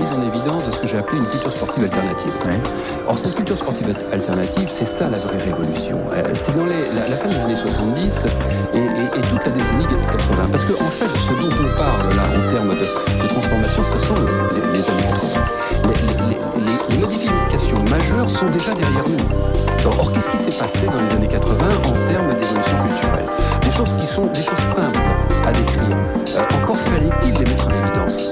mise en évidence de ce que j'ai appelé une culture sportive alternative. Ouais. Or, cette culture sportive alternative, c'est ça la vraie révolution. C'est dans la fin des années 70 et toute la décennie 80. Parce que, en fait, ce dont on parle là, en termes de transformation, ce sont les années 80. Les modifications majeures sont déjà derrière nous. Or, qu'est-ce qui s'est passé dans les années 80 en termes d'évolution culturelle? Des choses qui sont des choses simples à décrire. Encore fallait-il les mettre en évidence.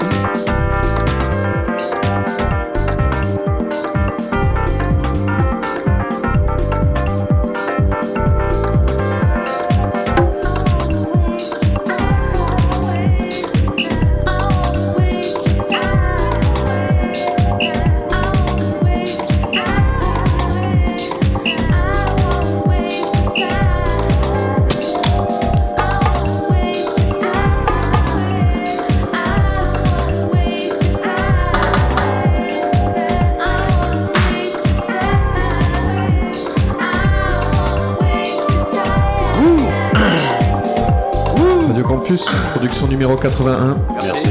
Campus, production numéro 81. Merci.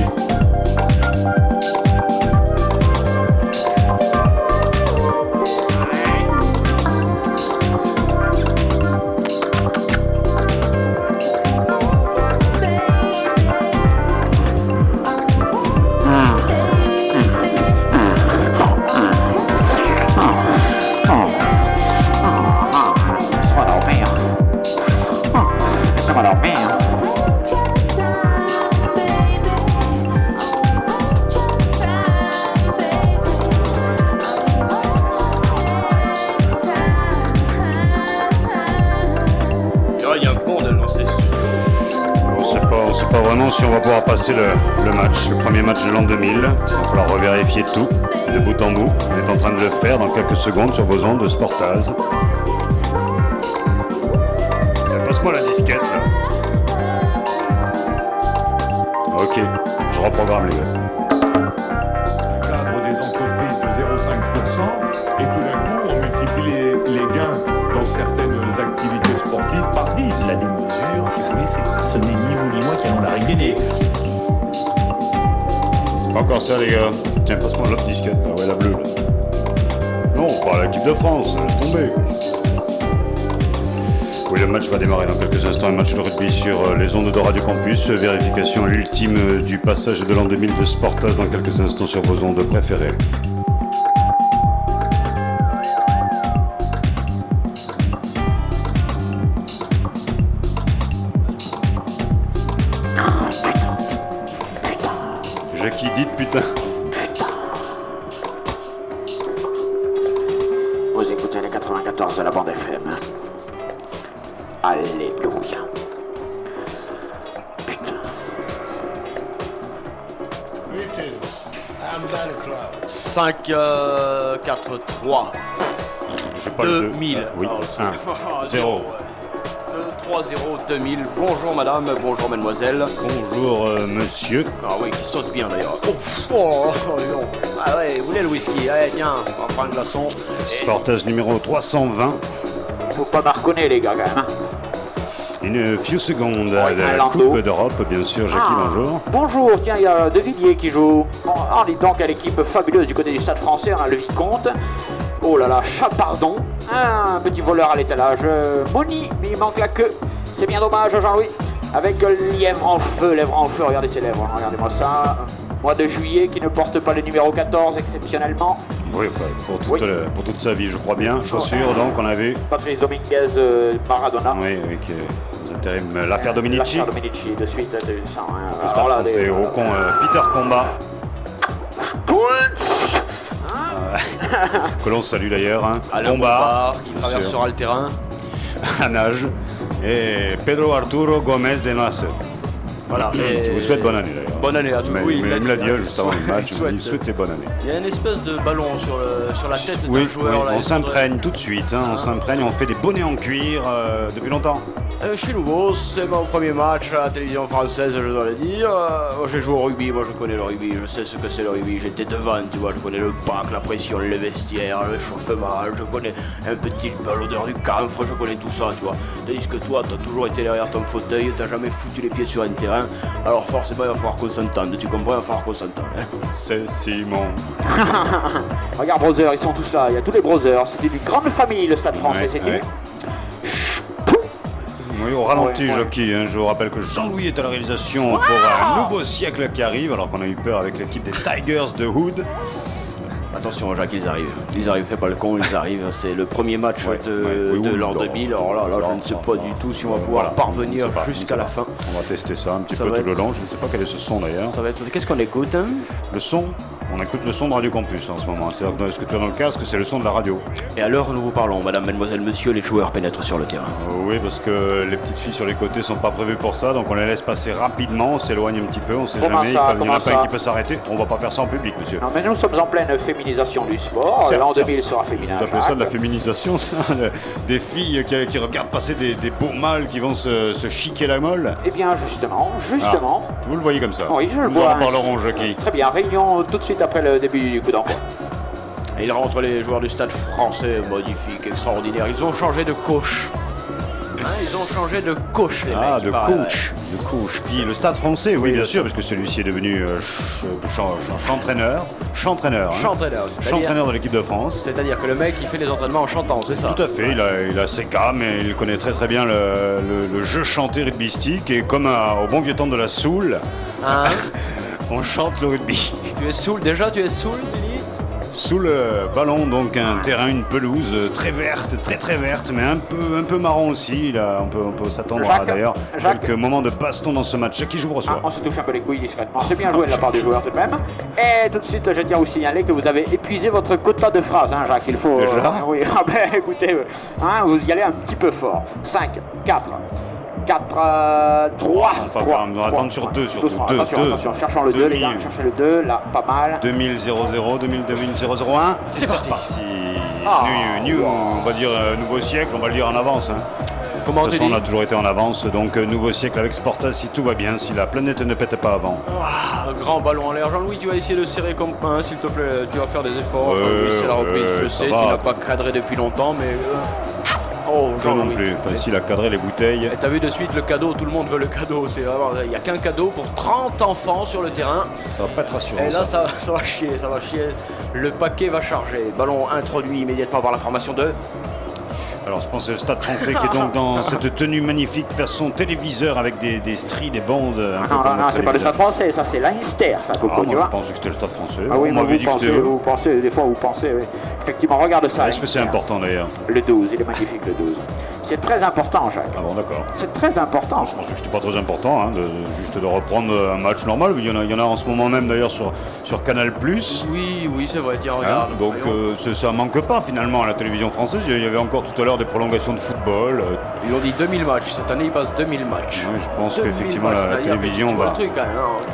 Si on va pouvoir passer le match, le premier match de l'an 2000, il va falloir revérifier tout, de bout en bout. On est en train de le faire dans quelques secondes sur vos ondes de Sportaz. Passe-moi la disquette là. Ok, je reprogramme les gars. Cadre des entreprises de 0,5% et tout d'un coup on multiplie les gains dans certaines activités sportives par 10. La démesure, si vous voulez, ce n'est ni vous ni moi qui allons la régler. C'est pas encore ça les gars. Tiens, passe-moi l'autre disquette là, ouais la bleue là. Non, pas l'équipe de France, laisse tomber. Oui, le match va démarrer dans quelques instants, un match de rugby sur les ondes de Radio Campus. Vérification ultime du passage de l'an 2000 de Sportaz dans quelques instants sur vos ondes préférées. Jackie, dites putain. Vous écoutez les 94 de la bande FM. Alléluia. Putain. 5, 4, 3. Je parle 2000. Oui, 1, 0. 3, 0, 2000. Bonjour madame, bonjour mademoiselle. Bonjour monsieur. Ah oui, qui saute bien d'ailleurs. Oh, non. Ah ouais, vous voulez le whisky? Allez, tiens, on va prendre un glaçon. Sportaz numéro 320. Faut pas marconner les gars quand même. Hein. Une few secondes de la Coupe d'Europe, bien sûr. Jackie, bonjour. Bonjour, tiens, il y a De Villiers qui joue. On dit donc à l'équipe fabuleuse du côté du Stade Français, hein, le Vicomte. Oh là là, Chapardon, un petit voleur à l'étalage. Moni, mais il manque la queue. C'est bien dommage, Jean-Louis. Avec lèvres en feu, regardez ses lèvres, hein, regardez-moi ça. Mois de juillet qui ne porte pas le numéro 14 exceptionnellement. Oui, pour toute sa vie, je crois bien. Chaussures, donc, on a vu. Patrice Dominguez, Maradona. Oui, avec les intérims, l'affaire Dominici. L'affaire Dominici, de suite, de ça. Hein. Le Stade Français, au con, Peter Combat. Que l'on salue d'ailleurs. Hein. Alain Bombard, qui traversera le terrain. À nage. Et Pedro Arturo Gomez de Nasser. Voilà. Je vous souhaite bonne année d'ailleurs. Bonne année à tous. Mais il me l'a dit juste avant le match, il souhaitait bonne année. Il y a une espèce de ballon sur la tête Oui, d'un joueur. Oui, là, on s'imprègne tout de suite, hein, on s'imprègne, on fait des bonnets en cuir depuis longtemps. Je suis nouveau, c'est mon premier match à la télévision française, je dois le dire. Moi j'ai joué au rugby, moi je connais le rugby, je sais ce que c'est le rugby, j'étais devant, tu vois, je connais le pack, la pression, les vestiaires, le chauffement, je connais un petit peu l'odeur du camphre, je connais tout ça, tu vois. Tandis que toi, t'as toujours été derrière ton fauteuil, t'as jamais foutu les pieds sur un terrain. terrain. Alors forcément, il va falloir qu'on s'entende. Tu comprends, il va falloir qu'on s'entende. Hein. C'est Simon. Regarde, brothers, ils sont tous là. Il y a tous les brothers. C'était une grande famille, le Stade français. Ouais, C'était. ouais. Oui, au ralenti, Ouais, ouais. Jockey. Hein. Je vous rappelle que Jean-Louis est à la réalisation pour un nouveau siècle qui arrive, alors qu'on a eu peur avec l'équipe des Tigers de Hood. Attention, Jacques, ils arrivent. Ils arrivent, fais pas le con, ils arrivent. C'est le premier match Ouais, de, ouais, oui, de oui, l'an non. 2000. Alors là, je ne sais pas du tout si on va pouvoir parvenir je ne sais pas, jusqu'à la fin. On va tester ça un petit Ça peu va tout le être- long. Je ne sais pas quel est ce son d'ailleurs. Ça va être. Qu'est-ce qu'on écoute hein? Le son, on écoute le son de Radio Campus en ce moment. C'est-à-dire que ce que tu as dans le casque, c'est le son de la radio. Et à l'heure où nous vous parlons, madame, mademoiselle, monsieur, les joueurs pénètrent sur le terrain. Oui, parce que les petites filles sur les côtés sont pas prévues pour ça, donc on les laisse passer rapidement, on s'éloigne un petit peu, on sait Comment jamais, ça, il y en a comment pas un ça qui peut s'arrêter. On va pas faire ça en public, monsieur. Non, mais nous sommes en pleine féminisation du sport. Certes, L'an certes. 2000 sera féminin. Vous appelez ça de la Jacques. féminisation, ça des filles qui regardent passer des beaux mâles qui vont se chiquer la molle. Eh bien, justement. Ah, vous le voyez comme ça. Oui, je le Nous vois. en parlerons, Jackie. Très bien, réunion tout de suite après le début du coup d'envoi. Et ils rentrent les joueurs du stade français, magnifique, extraordinaire. Ils ont changé de coach. Hein, ils ont changé de coach, les Ah, mecs. de il paraît. coach. De coach. Qui, le Stade français, oui, bien sûr, parce que celui-ci est devenu chantraîneur. Chantraîneur. Hein. Chantraîneur, Chantraîneur de l'équipe de France. c'est-à-dire que le mec, il fait les entraînements en chantant, c'est ça? Tout à fait, il a ses gammes et il connaît très très bien le jeu chanté rugbystique. Et comme au bon vieux temps de la soul, Hein? on chante le rugby. Tu es saoul, déjà tu es saoul, tu dis? Sous le ballon, donc un terrain, une pelouse très verte, très verte, mais un peu marron aussi. Là, on peut s'attendre à Jacques, d'ailleurs Jacques. quelques moments de baston dans ce match. Qui joue reçoit. On se touche un peu les couilles discrètement. C'est bien joué de la part des joueurs tout de même. Et tout de suite, je tiens à vous signaler que vous avez épuisé votre quota de phrases, hein, Jacques. Il faut. Déjà oui, ah ben écoutez, hein, vous y allez un petit peu fort. 5, 4. 4, 3. Enfin, on va attendre sur 2, surtout. Attention, cherchons le 2, les gars. Cherchez le 2, là, pas mal. 2000 00 2000 2001. C'est parti. Ah. On va dire nouveau siècle, on va le dire en avance. Hein. Comment De tu toute façon, dis? on a toujours été en avance, donc nouveau siècle avec Sportas si tout va bien, si la planète ne pète pas avant. Un grand ballon en l'air. Jean-Louis, tu vas essayer de serrer comme un, s'il te plaît. Tu vas faire des efforts. Ouais, Jean-Louis, c'est la reprise. ouais, Je ça sais, va. tu n'as pas cadré depuis longtemps, mais. Oh, Pas non Jean-Louis. plus, facile à cadrer les bouteilles. Et t'as vu de suite le cadeau, tout le monde veut le cadeau. Il n'y a qu'un cadeau pour 30 enfants sur le terrain. Ça va pas être rassurant. Et là, ça va chier, ça va chier. Le paquet va charger. Ballon introduit immédiatement par la formation 2. Alors je pense que c'est le Stade français qui est donc dans cette tenue magnifique façon téléviseur avec des stries, des bandes. Un peu Non, comme non, notre c'est pas le téléviseur. Stade français, ça c'est Leinster, ça, Coco, Ah, tu moi vois. je pensais que c'était le Stade français. Ah oui, On mais m'avait dit que c'était eux. vous pensez, des fois vous pensez, oui. Effectivement, regarde ça. Est-ce que c'est Leinster. important d'ailleurs? Le 12, il est magnifique le 12. C'est très important, Jacques. Ah bon, d'accord. C'est très important. Je pensais que c'était pas très important, hein, juste de reprendre un match normal. Il y en a en ce moment même d'ailleurs sur Canal+. Oui, c'est vrai, tiens, Hein, regarde. donc voyons. ça manque pas finalement à la télévision française. Il y avait encore tout à l'heure des prolongations de football. Ils ont dit 2000 matchs. Cette année, ils passent 2000 matchs. Oui, je pense 2000 qu'effectivement matchs, la c'est-à-dire que télévision tu vois va. le truc, hein,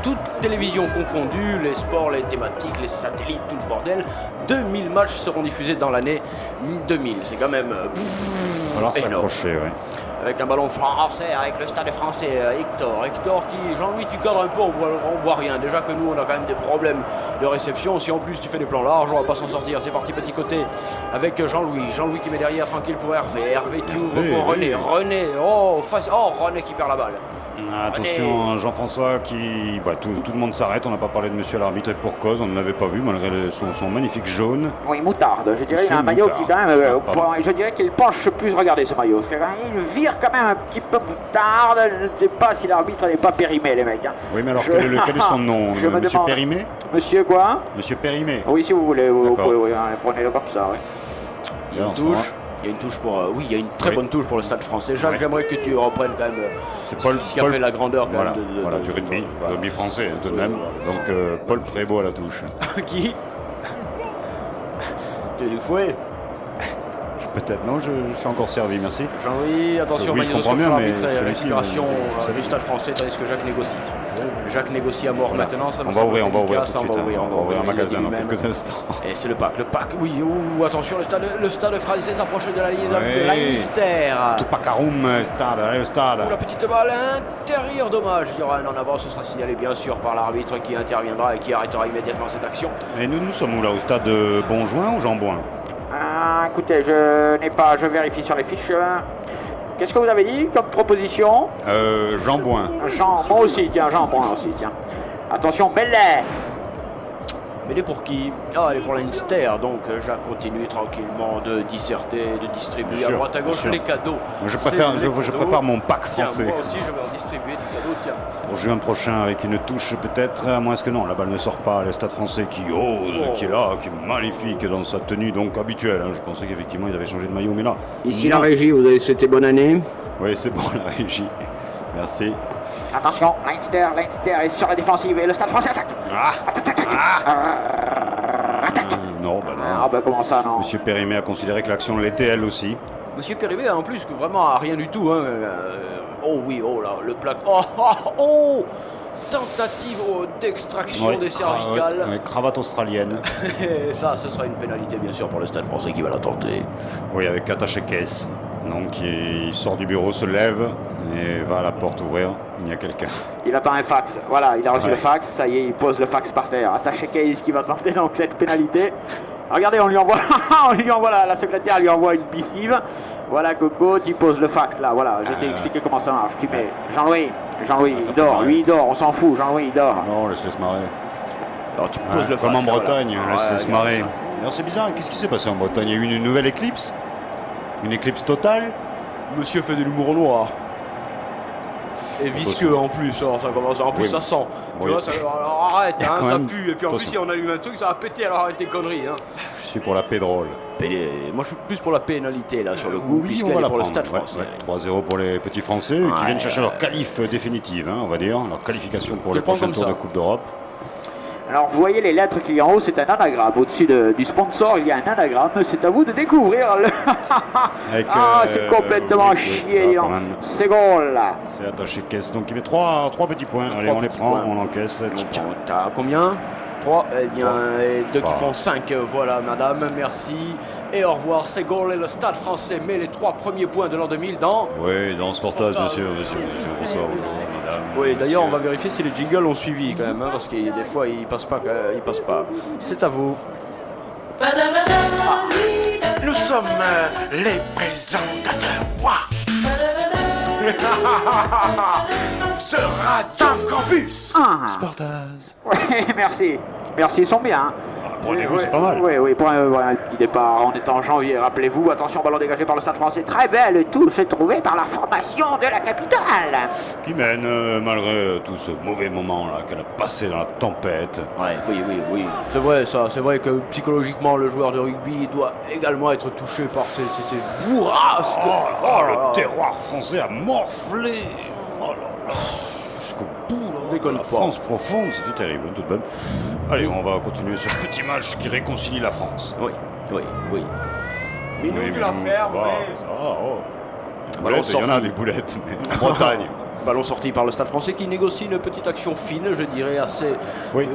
toute télévision confondue, les sports, les thématiques, les satellites, tout le bordel. 2000 matchs seront diffusés dans l'année 2000. C'est quand même Alors énorme. s'accrocher, oui. Avec un ballon français, avec le stade français, Hector qui, Jean-Louis, tu cadres un peu, on voit rien. Déjà que nous, on a quand même des problèmes de réception. Si en plus tu fais des plans larges, on va pas s'en sortir. C'est parti petit côté avec Jean-Louis qui met derrière tranquille pour Hervé. Hervé qui ouvre Hervé, pour René. oui. René, René qui perd la balle. Attention, Jean-François qui. Tout le monde s'arrête. On n'a pas parlé de monsieur l'arbitre et pour cause. On ne l'avait pas vu malgré son magnifique jaune. Oui, moutarde. Je dirais qu'il a Monsieur un maillot Moutarde. qui quand même. Ah, pardon. Je dirais qu'il penche plus. Regardez ce maillot. Il vire quand même un petit peu moutarde. Je ne sais pas si l'arbitre n'est pas périmé, les mecs. Hein. Oui, mais alors quel est son nom? Je me Monsieur demande. Périmé? Monsieur quoi? Monsieur Périmé. Oui, si vous voulez, vous D'accord. pouvez, oui, hein, prenez-le comme ça. Oui. Il y a une Alors, touche. Il y a une touche pour. Oui, il y a une très Oui. bonne touche pour le stade français. Jacques, Oui. j'aimerais que tu reprennes quand même C'est ce qui a fait la grandeur quand Voilà, même voilà, du rugby, voilà. rugby français tout de Oui, même. voilà. Donc Paul Prébost à la touche. Qui Tu es du fouet. Peut-être non, je suis encore servi, merci. Jean-Louis, attention, Oui, je magnétoscope comprends bien, sur mais l'arbitre et celui-ci, l'inspiration vous savez. du stade français, tandis que Jacques négocie. Jacques négocie à mort Voilà. maintenant. Ça me On va semble ouvrir tout de délicat, suite. ça, hein. On va ouvrir un il l'a dit magasin dans lui-même. quelques instants. Et c'est le pack, oui, attention, le stade français s'approche de la ligne de Ouais. Leinster. Tout Pacarum, stade, allez le stade. Pour la petite balle intérieure, dommage. Il y aura un en avant, ce sera signalé bien sûr par l'arbitre qui interviendra et qui arrêtera immédiatement cette action. Et nous sommes où là? Au stade Bonjoin ou Jean-Bouin? Écoutez, je vérifie sur les fiches. Qu'est-ce que vous avez dit comme proposition? Jean Bouin. Jean, moi aussi, tiens, Jean, moi aussi, tiens. Attention, Bellet. Mais pour qui? Ah, elle est pour Leinster, donc Jacques continue tranquillement de disserter, de distribuer Bien à sûr, droite à gauche bien les sûr. cadeaux. Je C'est préfère, les je cadeaux. prépare mon pack Tiens, français moi aussi, je vais en distribuer du cadeau, tiens. pour juin prochain avec une touche peut-être, à moins que non, la balle ne sort pas. Le Stade Français qui ose, qui est là, qui est magnifique dans sa tenue donc habituelle. Hein. Je pensais qu'effectivement il avait changé de maillot, mais là. Ici non. la régie, vous avez souhaité bonne année. Oui, c'est bon la régie. Merci. Attention, Leinster est sur la défensive et le Stade Français attaque. Non, bah non. Ah bah comment ça, non? Monsieur Périmé a considéré que l'action l'était elle aussi. Monsieur Périmé, en plus, que vraiment à rien du tout. Hein. Oh oui, oh là, le plaque. Oh tentative d'extraction des cervicales. Ouais, cravate australienne. Et ça, ce sera une pénalité, bien sûr, pour le Stade Français qui va la tenter. Oui, avec attaché caisse. Donc il sort du bureau, se lève et va à la porte ouvrir. Il y a quelqu'un. Il attend un fax. Voilà, il a reçu Ouais. le fax. Ça y est, il pose le fax par terre. Attaché Case qui va tenter donc cette pénalité. Regardez, on lui envoie, la secrétaire lui envoie une missive. Voilà, Coco, tu poses le fax là. Voilà, je t'ai expliqué comment ça marche. Tu mets Jean-Louis, ça il fait dort. marrer, Lui, il dort. On s'en fout. Jean-Louis, il dort. Non, laissez se marrer. Alors tu poses le fax. Comme en là, Bretagne, voilà. laissez se marrer. Alors c'est bizarre, qu'est-ce qui s'est passé en Bretagne? Il y a eu une nouvelle éclipse? Une éclipse totale? Monsieur fait de l'humour noir. Et visqueux en plus, alors ça commence. En plus Oui. ça sent. Tu Oui. vois, ça, alors arrête, hein, quand ça même. pue. Et puis en plus, si on allume un truc, ça va péter, alors arrête tes conneries. Hein. Je suis pour la paix drôle. Moi je suis plus pour la pénalité là sur le coup, Oui, on puisqu'elle va est la pour le prendre. Stade Ouais, Français. ouais. 3-0 pour les petits Français qui viennent chercher leur qualif définitive, hein, on va dire, leur qualification pour Je le le prends prochain comme tour ça. de Coupe d'Europe. Alors vous voyez les lettres qu'il y a en haut, c'est un anagramme. Au-dessus du sponsor, il y a un anagramme. C'est à vous de découvrir. Avec, C'est complètement oui, chier. là, quand non. même. C'est goal là. C'est attaché caisse, donc il met 3 petits points. Allez, on les petits prend, points. on encaisse. Tcha. Bon, t'as combien 3, eh bien, Trois. et 2 qui Trois. font 5, voilà madame, merci. Et au revoir, c'est goal et le Stade Français met les 3 premiers points de l'an 2000 dans... Oui, dans ce portage, monsieur. Bonsoir, bonjour, madame. Oui, d'ailleurs, on va monsieur. vérifier si les jingles ont suivi quand même, hein, parce que des fois, ils passent pas. C'est à vous. Nous sommes les présentateurs. Sera dans campus. Oui, merci. Merci, ils sont bien. Hein. Pour un début, c'est pas mal. Oui, pour un petit départ. On est en janvier, rappelez-vous. Attention, ballon dégagé par le Stade Français. Très belle touche trouvée par la formation de la capitale. Qui mène, malgré tout ce mauvais moment là qu'elle a passé dans la tempête. Ouais, oui. C'est vrai, ça. C'est vrai que psychologiquement, le joueur de rugby doit également être touché par ces bourrasques. Le terroir français a morflé. Oh là là. Jusqu'au bout là, Déconne la pas. France profonde, c'était terrible, toute bonne. Allez, on va continuer ce petit match qui réconcilie la France. Oui. Oui, de la ferme, ça va, oui. ça va, oh. Des Ballon boulettes, il y en a sorti. des boulettes, mais en Bretagne. Ballon sorti par le Stade Français qui négocie une petite action fine, je dirais assez Oui.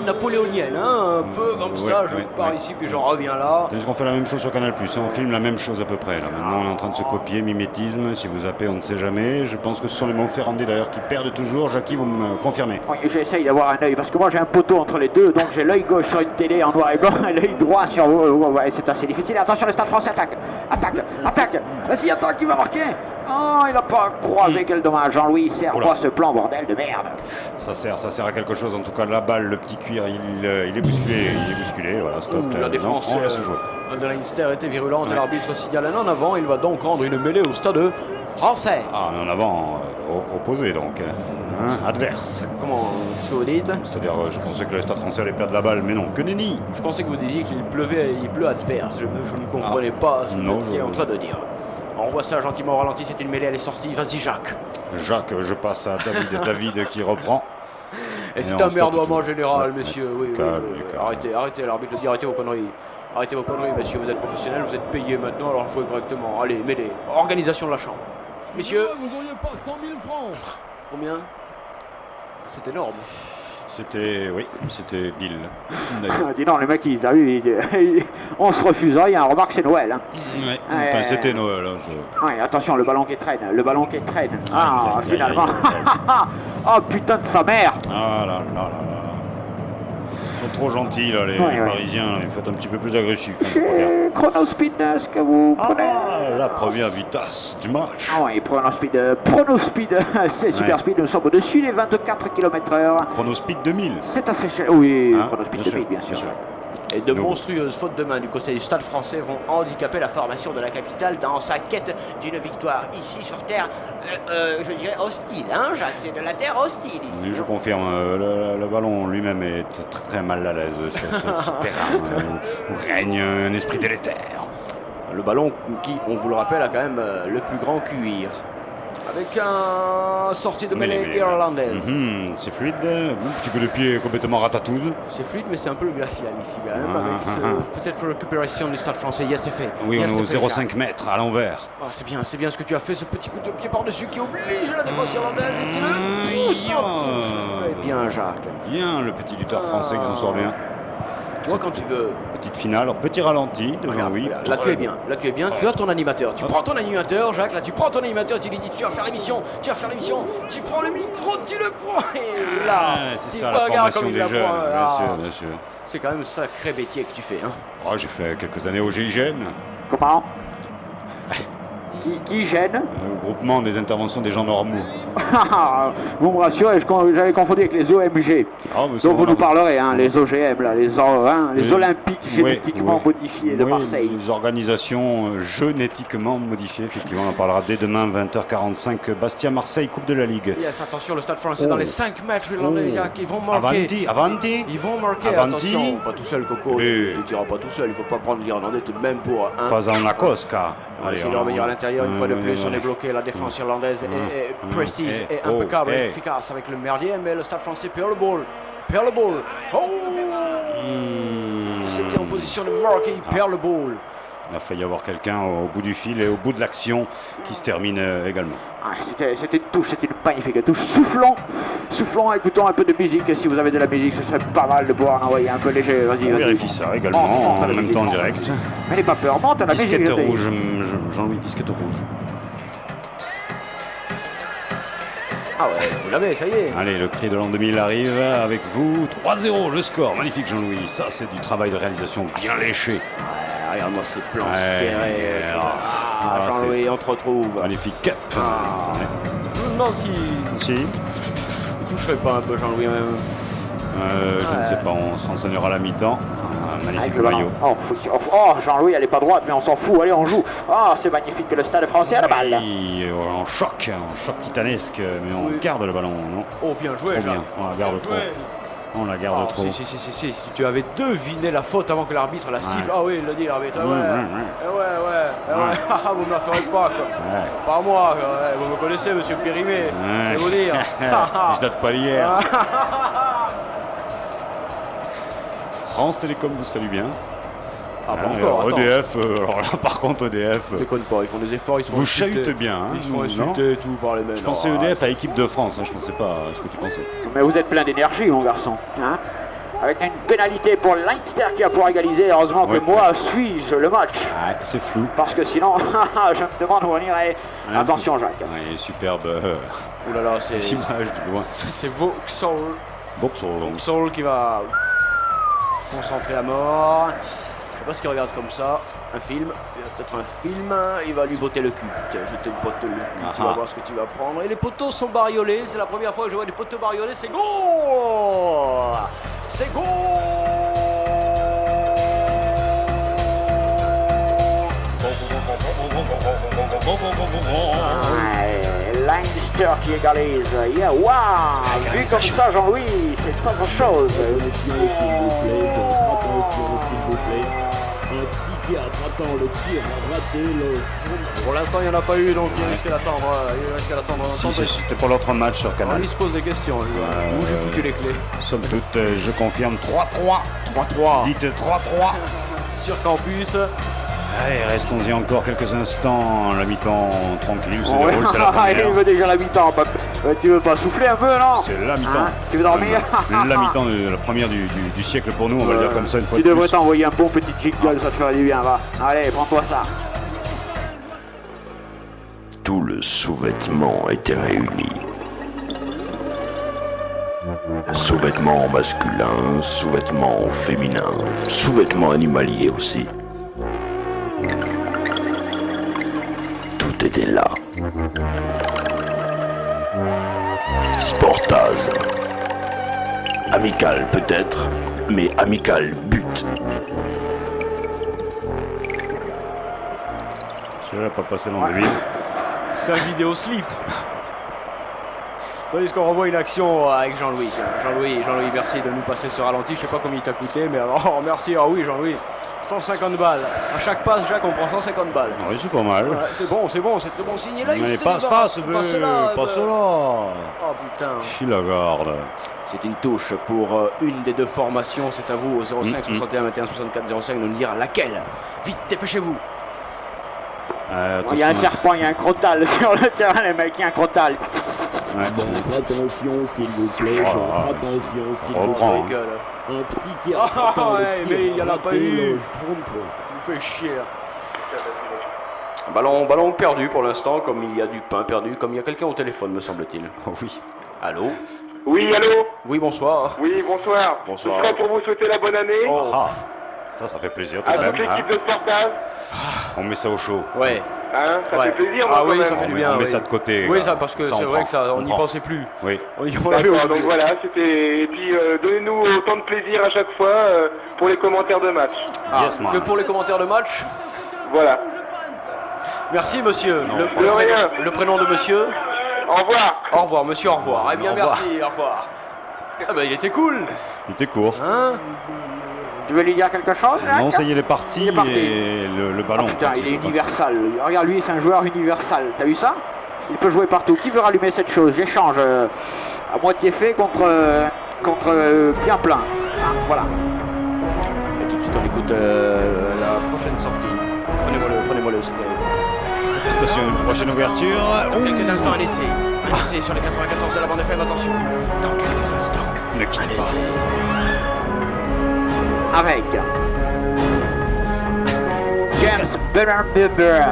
napoléonienne, hein, un peu comme ça. Je pars ici puis j'en reviens là. Tandis qu'on fait la même chose sur Canal+, on filme la même chose à peu près. Là. Maintenant, on est en train de se copier, mimétisme. Si vous zappez, on ne sait jamais. Je pense que ce sont les Montferrandais d'ailleurs qui perdent toujours. Jackie, vous me confirmez? Oui, j'essaye d'avoir un œil parce que moi j'ai un poteau entre les deux, donc j'ai l'œil gauche sur une télé en noir et blanc et l'œil droit sur. Ouais, c'est assez difficile. Attention, le Stade Français attaque. Vas-y, attaque, il va marquer. Oh, il n'a pas croisé, quel dommage. Jean-Louis, sert Oula. quoi ce plan, bordel de merde? Ça sert à quelque chose. En tout cas, la balle, le petit cuir, il est bousculé. Voilà, stop. La défense Non, on laisse jouer. de Leinster était virulente et Ouais. l'arbitre signale un en avant. Il va donc rendre une mêlée au Stade Français. Ah, on est en avant, opposé donc. Hein, adverse. Comment qu'est-ce que vous dites? C'est-à-dire, je pensais que le Stade Français allait perdre la balle, mais non, que nenni. Je pensais que vous disiez qu'il pleuvait, il pleut adverse. Je ne comprenais pas ce que non, vous étiez en train de dire. On voit ça gentiment au ralenti, c'est une mêlée, elle est sortie. Vas-y Jacques. Jacques, je passe à David qui reprend. Et c'est on un stoppe merdoiement tout. général, Ouais, messieurs. ouais. Oui, Calme, oui. calme. Arrêtez, l'arbitre le dit, arrêtez vos conneries. Arrêtez vos conneries, messieurs, vous êtes professionnels, vous êtes payés maintenant, alors jouez correctement. Allez, mêlée. Organisation de la chambre. Messieurs. Vous auriez pas 100 000 francs. Combien? C'est énorme. C'était Bill. d'ailleurs. Dis donc, le mec, il a vu, on se refuse rien. Remarque, c'est Noël. Hein. Ouais. Enfin, c'était Noël. Hein, Ouais, attention, le ballon qui traîne. Ah, aïe, aïe, finalement. aïe, Oh putain de sa mère. Ah là là là là. sont trop gentils, là, les Parisiens. Il faut être un petit peu plus agressif. Chronospeed, est-ce que vous prenez La première vitesse du match. Ah oui, Chronospeed, c'est super speed, nous sommes au-dessus des 24 km/h. Chronospeed 2000. C'est assez cher. Oui, Hein, Chronospeed bien 2000, sûr, bien sûr. bien sûr. Et de monstrueuses fautes de main du côté du Stade français vont handicaper la formation de la capitale dans sa quête d'une victoire ici sur terre, je dirais hostile, hein Jacques, c'est de la terre hostile ici. Je confirme, le ballon lui-même est très, très mal à l'aise sur ce terrain où règne un esprit délétère. Le ballon qui, on vous le rappelle, a quand même le plus grand cuir. Avec un sortie de mêlée irlandaise. C'est fluide, un petit coup de pied complètement ratatouille. C'est fluide, mais c'est un peu le glacial ici quand même. Avec peut-être récupération du Stade français. Yes, c'est fait. Oui, yes, on est au 0,5 mètres à l'envers. Oh, c'est bien ce que tu as fait, ce petit coup de pied par-dessus qui oblige la défense irlandaise et qui le pousse. Bien, Jacques. Bien, le petit lutteur français qui s'en sort bien. Tu vois, quand tu veux. Petite finale, petit ralenti de Jean-Louis. Là, tu es bien. Tu as ton animateur. Tu prends ton animateur, Jacques. Là, tu prends ton animateur. Tu lui dis, tu vas faire l'émission. Tu prends le micro, tu le prends. Et là, c'est ça la formation des jeunes. Bien sûr. C'est quand même un sacré métier que tu fais. Hein. Oh, j'ai fait quelques années au GIGN. Comment Qui gêne Le groupement des interventions des gens normaux. Vous me rassurez, j'avais confondu avec les OMG. Donc vous nous parlerez, hein, les OGM, là, les Olympiques génétiquement modifiés de Marseille. Les organisations génétiquement modifiées, effectivement, on en parlera dès demain, 20h45, Bastia-Marseille, Coupe de la Ligue. Yes, attention, le Stade français dans les 5 mètres irlandais, ils vont marquer. Avanti. Ils vont marquer, attention, pas tout seul, Coco, tu ne tireras pas tout seul, il ne faut pas prendre l'Irlandais tout de même pour un... Faisant la Cosca. On va essayer de revenir à l'intérieur une fois de plus, on est bloqué, la défense irlandaise est précise et impeccable et efficace avec le merdier, mais le Stade français perd le ball. Oh, c'était en position de marquer, il perd le ball. Il a failli y avoir quelqu'un au bout du fil et au bout de l'action qui se termine également. C'était une touche, c'était une magnifique touche. Soufflons, écoutons un peu de musique. Si vous avez de la musique, ce serait pas mal de pouvoir envoyer un peu léger. Vas-y. On vérifie ça également en même temps en direct. Mais n'aie pas peur, monte à la musique. Disquette rouge, Jean-Louis, disquette rouge. Ah ouais, vous l'avez, ça y est. Allez, le cri de l'an 2000 arrive avec vous. 3-0, le score. Magnifique, Jean-Louis. Ça, c'est du travail de réalisation bien léché. Regarde-moi ces plans serrés. Jean-Louis, on te retrouve. Magnifique cap. Non, si. Tu toucherais pas un peu, Jean-Louis, même. Je ne sais pas, on se renseignera à la mi-temps. Magnifique le maillot. Oh, Jean-Louis, elle est pas droite, mais on s'en fout. Allez, on joue. Ah, c'est magnifique que le Stade français a la balle. Oui, en choc titanesque, mais on garde le ballon, non? Oh, bien joué, Trop bien, on la garde trop. On la garde trop. Si tu avais deviné la faute avant que l'arbitre la siffle. Ah oui, il l'a dit l'arbitre. Ouais. Vous ne la ferez pas, quoi. Pas moi, vous me connaissez, monsieur Périmé. Je vais vous dire. Je date pas d'hier. France Télécom vous salue bien. Ah bon, encore, EDF, alors là par contre EDF. Déconne pas, ils font des efforts, ils se font vous insulter. chahutez bien. Hein, ils se font insulter et tout par les mêmes. Je pensais EDF à équipe de France, hein, je pensais pas à ce que tu pensais. Mais vous êtes plein d'énergie, mon garçon. Hein, avec une pénalité pour Leinster qui va pouvoir égaliser. Heureusement que moi suis-je le match. C'est flou. Parce que sinon, je me demande où on irait. Attention, Jacques. Ouais, superbe. Ouh là là, c'est image du loin. C'est Vauxhall qui va concentrer à mort. Je sais pas ce qu'il regarde comme ça. Un film, peut-être un film. Il va lui botter le cul. Tiens, je te botte le cul. Tu vas voir ce que tu vas prendre. Et les poteaux sont bariolés. C'est la première fois que je vois des poteaux bariolés. C'est goal. C'est goal. Leinster qui égalise. Waouh. Vu comme ça, Jean-Louis, c'est autre chose. Pour l'instant, il n'y en a pas eu, donc il risque d'attendre. C'était pour l'autre match sur Canal. Il se pose des questions. Où j'ai foutu les clés. Somme toute, je confirme 3-3. 3-3. Dites 3-3. Sur campus. Allez, restons-y encore quelques instants. La mi-temps tranquille, se déroule, c'est la première. Il veut déjà la mi-temps. Tu veux pas souffler un peu, non? C'est la mi-temps. Tu veux dormir? La mi-temps, la première du siècle pour nous, on va le dire comme ça une fois de plus. Tu devrais plus. t'envoyer un bon petit jingle, ça te ferait du bien, va. Allez, prends-toi ça. Tout le sous-vêtement était réuni. Sous-vêtements masculins, sous-vêtements féminins, sous-vêtements animaliers aussi. Tout était là. Sportaz. Amical peut-être, mais amical but. Celui-là n'a pas passé l'an 2000. C'est un vidéo slip. Tandis qu'on revoit une action avec Jean-Louis. Jean-Louis, merci de nous passer ce ralenti. Je sais pas combien il t'a coûté, mais alors, merci. Ah oui, Jean-Louis. 150 balles. À chaque passe, Jacques, on prend 150 balles. Oui, c'est pas mal. Ouais, c'est bon, c'est très bon signe. Et là, Mais passe là. Oh putain. Qui la garde. C'est une touche pour une des deux formations. C'est à vous au 05 61 21 64 05 de nous dire laquelle. Vite, dépêchez-vous. Il y a un serpent, il y a un crotal sur le terrain, les mecs, il y a un crotal. Ouais, Attention, s'il vous plaît. Attention, s'il vous plaît. reprend. Un psychiatre. attend le ouais, tir mais il y en a raté, pas eu. loge 33. Vous fait chier. Ballon perdu pour l'instant, comme il y a du pain perdu, comme il y a quelqu'un au téléphone, me semble-t-il. Oh oui. Allô? Oui, allô? Oui, bonsoir. Oui, bonsoir. Bonsoir. Ce serait pour vous souhaiter la bonne année. Ah, ça fait plaisir tout À de toute même. l'équipe Hein. de Sportaz. On met ça au chaud. Ouais. Hein, ça Ouais. fait plaisir, moi, Ah quand oui, même. ça fait du bien. On met oui. ça de côté. Oui, là. ça, parce que Ça, c'est on vrai prend. que ça, on n'y prend. pensait plus. Oui. On l'avait D'accord, oublié. donc voilà, c'était. Et puis, donnez-nous autant de plaisir à chaque fois pour les commentaires de match. Ah, Yes, man. que pour les commentaires de match. Voilà. Merci, monsieur. De rien. Le prénom de monsieur. Au revoir. Au revoir, monsieur, au revoir. Eh bien, Au revoir. merci, au revoir. Ah bah, il était cool. Il était court. Hein? Tu veux lui dire quelque chose, Jacques? Non, ça y est, il est parti. Il est parti. Et le ballon. Putain, il est continue. universal. Regarde, lui, c'est un joueur universal. T'as vu ça? Il peut jouer partout. Qui veut rallumer cette chose? J'échange à moitié fait contre bien plein. Ah, voilà. Et tout de suite, on écoute la prochaine sortie. Prenez-moi le, c'était. Attention, une prochaine ouverture. Dans quelques instants, un essai sur les 94 de la bande FM, attention. Dans quelques instants, Ne quitte un pas. essai. Avec James Butterbeer.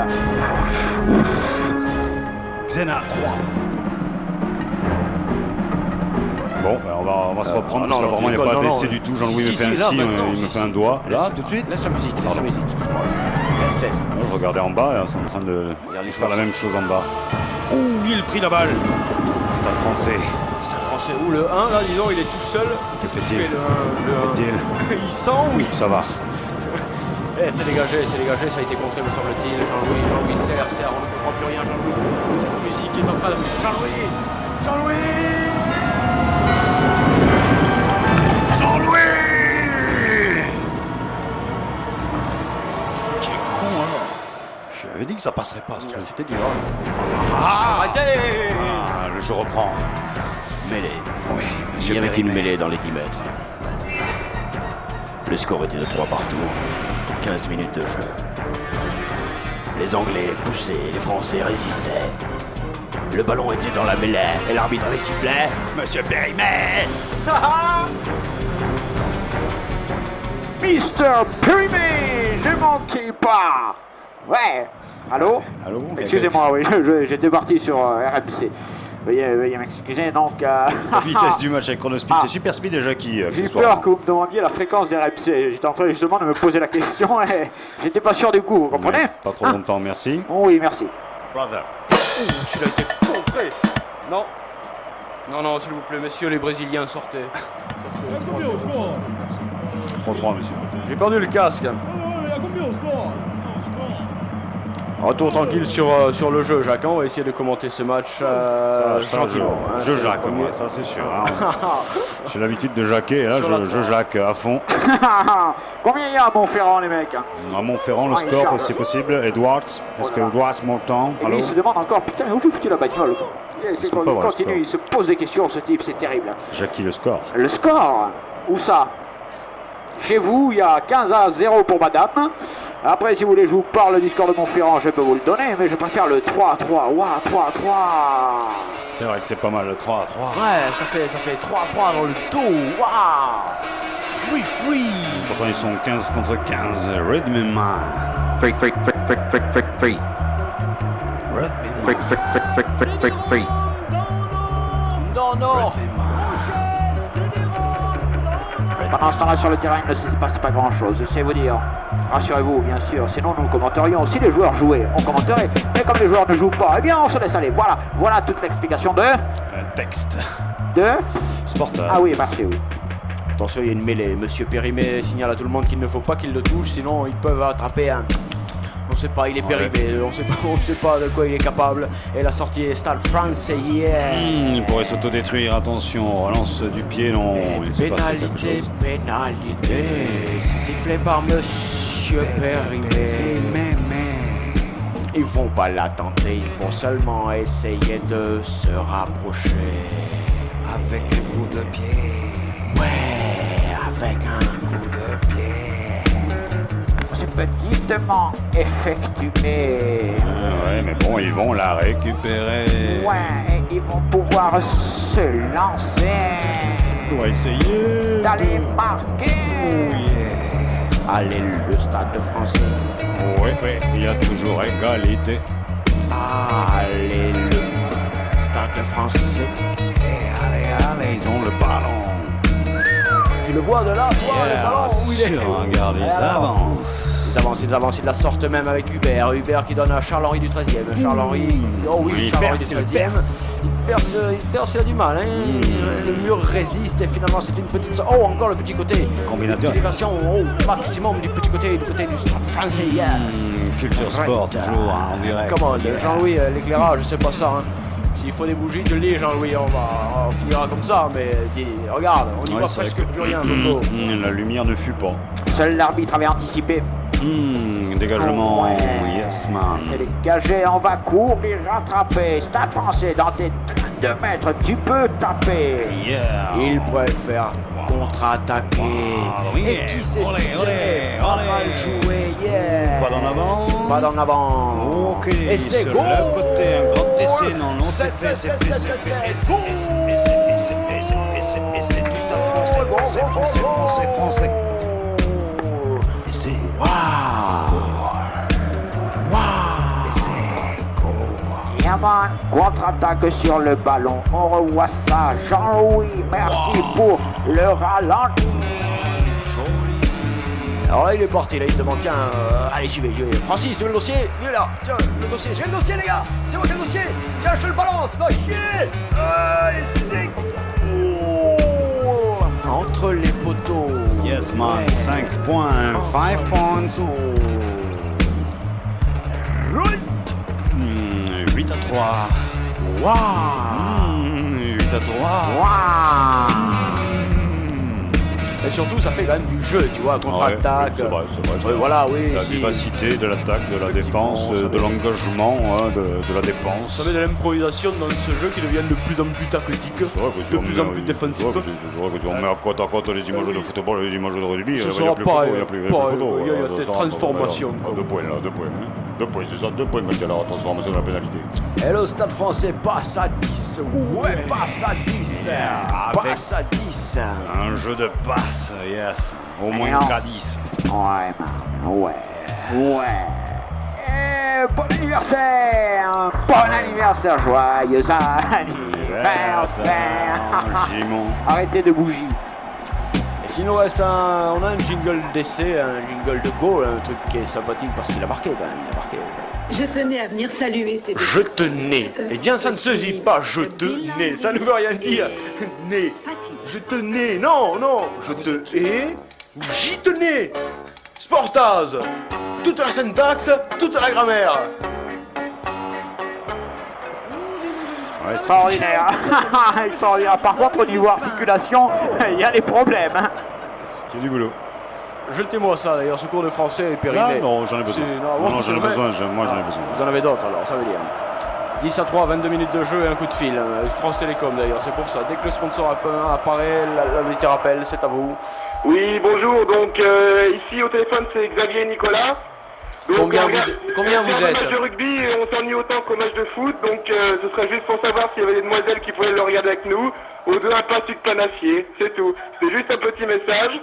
Xena 3. Bon, ben, on va se reprendre parce qu'apparemment il n'y a pas d'essai du tout. Jean-Louis me fait un signe, il me fait un doigt. Là, tout de suite. Laisse la musique, excuse-moi. Laisse. Je regardais en bas, là, c'est en train de les faire la joueurs. même chose en bas. Ouh, il pris la balle. Stade français. C'est un français. Ou le 1, là, disons, il est tout seul. Que fait-il Le 1. Que fait-il Il sent ou il Ça va. c'est dégagé, ça a été contré, me semble-t-il. Jean-Louis serre, on ne comprend plus rien, Jean-Louis. Cette musique est en train de... Jean-Louis Quel con alors. Je avais dit que ça passerait pas ce truc. C'était dur. Arrêtez je reprends. Mêlée. Oui, Il monsieur y avait une Périmé. mêlée dans les 10 mètres. Le score était de 3 partout. 15 minutes de jeu. Les Anglais poussaient, les Français résistaient. Le ballon était dans la mêlée et l'arbitre les sifflait. Monsieur Périmé. Mr. Périmé, ne manquez pas. Ouais. Allô? Allô? Excusez-moi, oui, j'étais parti sur RMC. Veuillez m'excuser, donc... La vitesse du match avec Chronospeed, c'est Super Speed et Jackie. J'ai eu peur que vous me demandiez la fréquence des RMC. J'étais en train justement de me poser la question et j'étais pas sûr du coup, vous comprenez? Pas trop longtemps, merci. Oui, merci. Brother. Celui-là était contré. Non. Non, s'il vous plaît, messieurs les Brésiliens, sortez. 3-3, monsieur. J'ai perdu le casque. Retour tranquille sur le jeu, Jacques. On va essayer de commenter ce match gentiment. Je jacque, moi, ça c'est sûr. Hein. J'ai l'habitude de jaquer, et là je jacque à fond. Combien il y a à Montferrand, les mecs? À Montferrand, le il score, charge. si possible. Edwards, est-ce que Edwards manque temps? Et lui, il se demande encore, putain, mais où j'ai foutu la bagnole? C'est Quand pas il vrai, continue, le il se pose des questions, ce type, c'est terrible. Jackie, le score. Le score, où ça? Chez vous, il y a 15-0 pour madame. Après, si vous voulez, je vous parle du score de Montferrand, je peux vous le donner, mais je préfère le 3-3. Waouh, 3-3. C'est vrai que c'est pas mal, le 3-3. Ouais, ça fait 3-3 dans le dos. Waouh. Free. Pourtant, ils sont 15 contre 15. Rhythm Man. Free. Rhythm Man. Non. Pendant ce temps-là, sur le terrain, il ne se passe pas grand-chose, c'est vous dire. Rassurez-vous, bien sûr, sinon nous commenterions. Si les joueurs jouaient, on commenterait. Mais comme les joueurs ne jouent pas, eh bien, on se laisse aller. Voilà toute l'explication de... Texte. De... Sportage. Ah oui, marché, oui. Attention, il y a une mêlée. Monsieur Périmé signale à tout le monde qu'il ne faut pas qu'il le touche, sinon ils peuvent attraper un... On sait pas, il est périmé, on sait pas de quoi il est capable. Et la sortie est Stade français, Il pourrait s'autodétruire, attention, relance du pied, non. Il s'est passé quelque chose. Pénalité, sifflé par Monsieur Périmé. Ils vont pas la tenter, ils vont seulement essayer de se rapprocher. Avec un coup de pied. Ouais, avec un Coup de pied. Petitement effectué. Ouais, mais bon, ils vont la récupérer. Ouais, et ils vont pouvoir se lancer. Pour essayer d'aller marquer. Oh yeah. Allez, le Stade français. Oui, il y a toujours égalité. Allez, le Stade français. Allez, ils ont le ballon. Tu le vois de là, toi, le ballon, où il est? Regarde, ils avancent. Ils la sortent même avec Hubert. Hubert qui donne à Charles-Henri du 13e. Charles-Henri, oh oui, Charles-Henri du 13e. Il perce, il a du mal. Hein. Le mur résiste et finalement c'est une petite... Oh, encore le petit côté. Combinateur. Utilisation au maximum du petit côté, du Stade français, yes. Culture sport, toujours, hein, en direct. Comment, Jean-Louis, l'éclairage, c'est pas ça. Hein. S'il faut des bougies, tu le dis, Jean-Louis, on finira comme ça, mais regarde, on n'y voit presque plus rien. La lumière ne fut pas. Seul l'arbitre avait anticipé. Dégagement, yes man. C'est dégagé, on va courir, rattraper. Stade français, dans tes 2 mètres, tu peux taper. Yeah. Il préfère contre-attaquer. Et qui sait si c'est pas mal joué, yeah. Pas d'en avant. Pas d'en avant. Ok, et c'est sur goal. le côté, un grand essai, non, c'est fait. Et c'est du Stade français. Et c'est Yaman, contre-attaque sur le ballon. On revoit ça. Jean-Louis, merci pour le ralenti. Alors là il est parti, là il se demande tiens, allez j'y vais. Francis, tu veux le dossier? Il est là, tiens, le dossier, j'ai le dossier les gars, c'est moi qui ai le dossier, tiens je te le balance, va chier. Et c'est... Entre les poteaux. Yes man, 5 points, 5 points. 8 à 3. Waouh. 8 à 3. Waouh. Et surtout, ça fait quand même du jeu, tu vois, contre-attaque. C'est vrai. Voilà, oui. La vivacité de l'attaque, de la défense, de l'engagement, de la dépense. Ça fait de l'improvisation dans ce jeu qui devient de plus en plus tactique, de plus en plus défensif. C'est vrai que si on met à côte à côte les images de football et les images de rugby, il n'y a plus pareil, de photos. il y a des transformations. 2 points là, 2 points. 2 points, c'est ça, 2 points quand il y a la transformation de la pénalité. Et le Stade français passe à 10. Ouais, passe à 10. Passe à 10. Un jeu de passe, yes. Au moins qu'à 10. Ouais. Et bon anniversaire. Joyeux anniversaire. Gimon. Arrêtez de bougie. Et s'il nous reste on a un jingle d'essai, un jingle de goal, un truc qui est sympathique parce qu'il a marqué quand même, Je tenais à venir saluer ces deux Je tenais. Eh bien, ça ne se dit pas je tenais. Ça ne veut rien dire. Né. Je tenais. Non. Je te hais. J'y tenais. Sportaz. Toute la syntaxe, toute la grammaire. Ouais, Extraordinaire. Extraordinaire. Par contre, au niveau articulation, il y a des problèmes. C'est du boulot. Jetez-moi ça d'ailleurs, ce cours de français est périmé. Non, j'en ai besoin. Non, j'en ai besoin. Moi, j'en ai besoin. Vous en avez d'autres alors, ça veut dire. 10 à 3, 22 minutes de jeu et un coup de fil. France Télécom d'ailleurs, c'est pour ça. Dès que le sponsor apparaît, l'invité rappelle, c'est à vous. Oui, bonjour. Donc ici au téléphone, c'est Xavier et Nicolas. Donc, combien vous êtes? Un match de rugby, on s'ennuie autant qu'au match de foot. Donc ce serait juste pour savoir s'il y avait des demoiselles qui pouvaient le regarder avec nous. Au 2 Impasse Sud Planassier, c'est tout. C'est juste un petit message.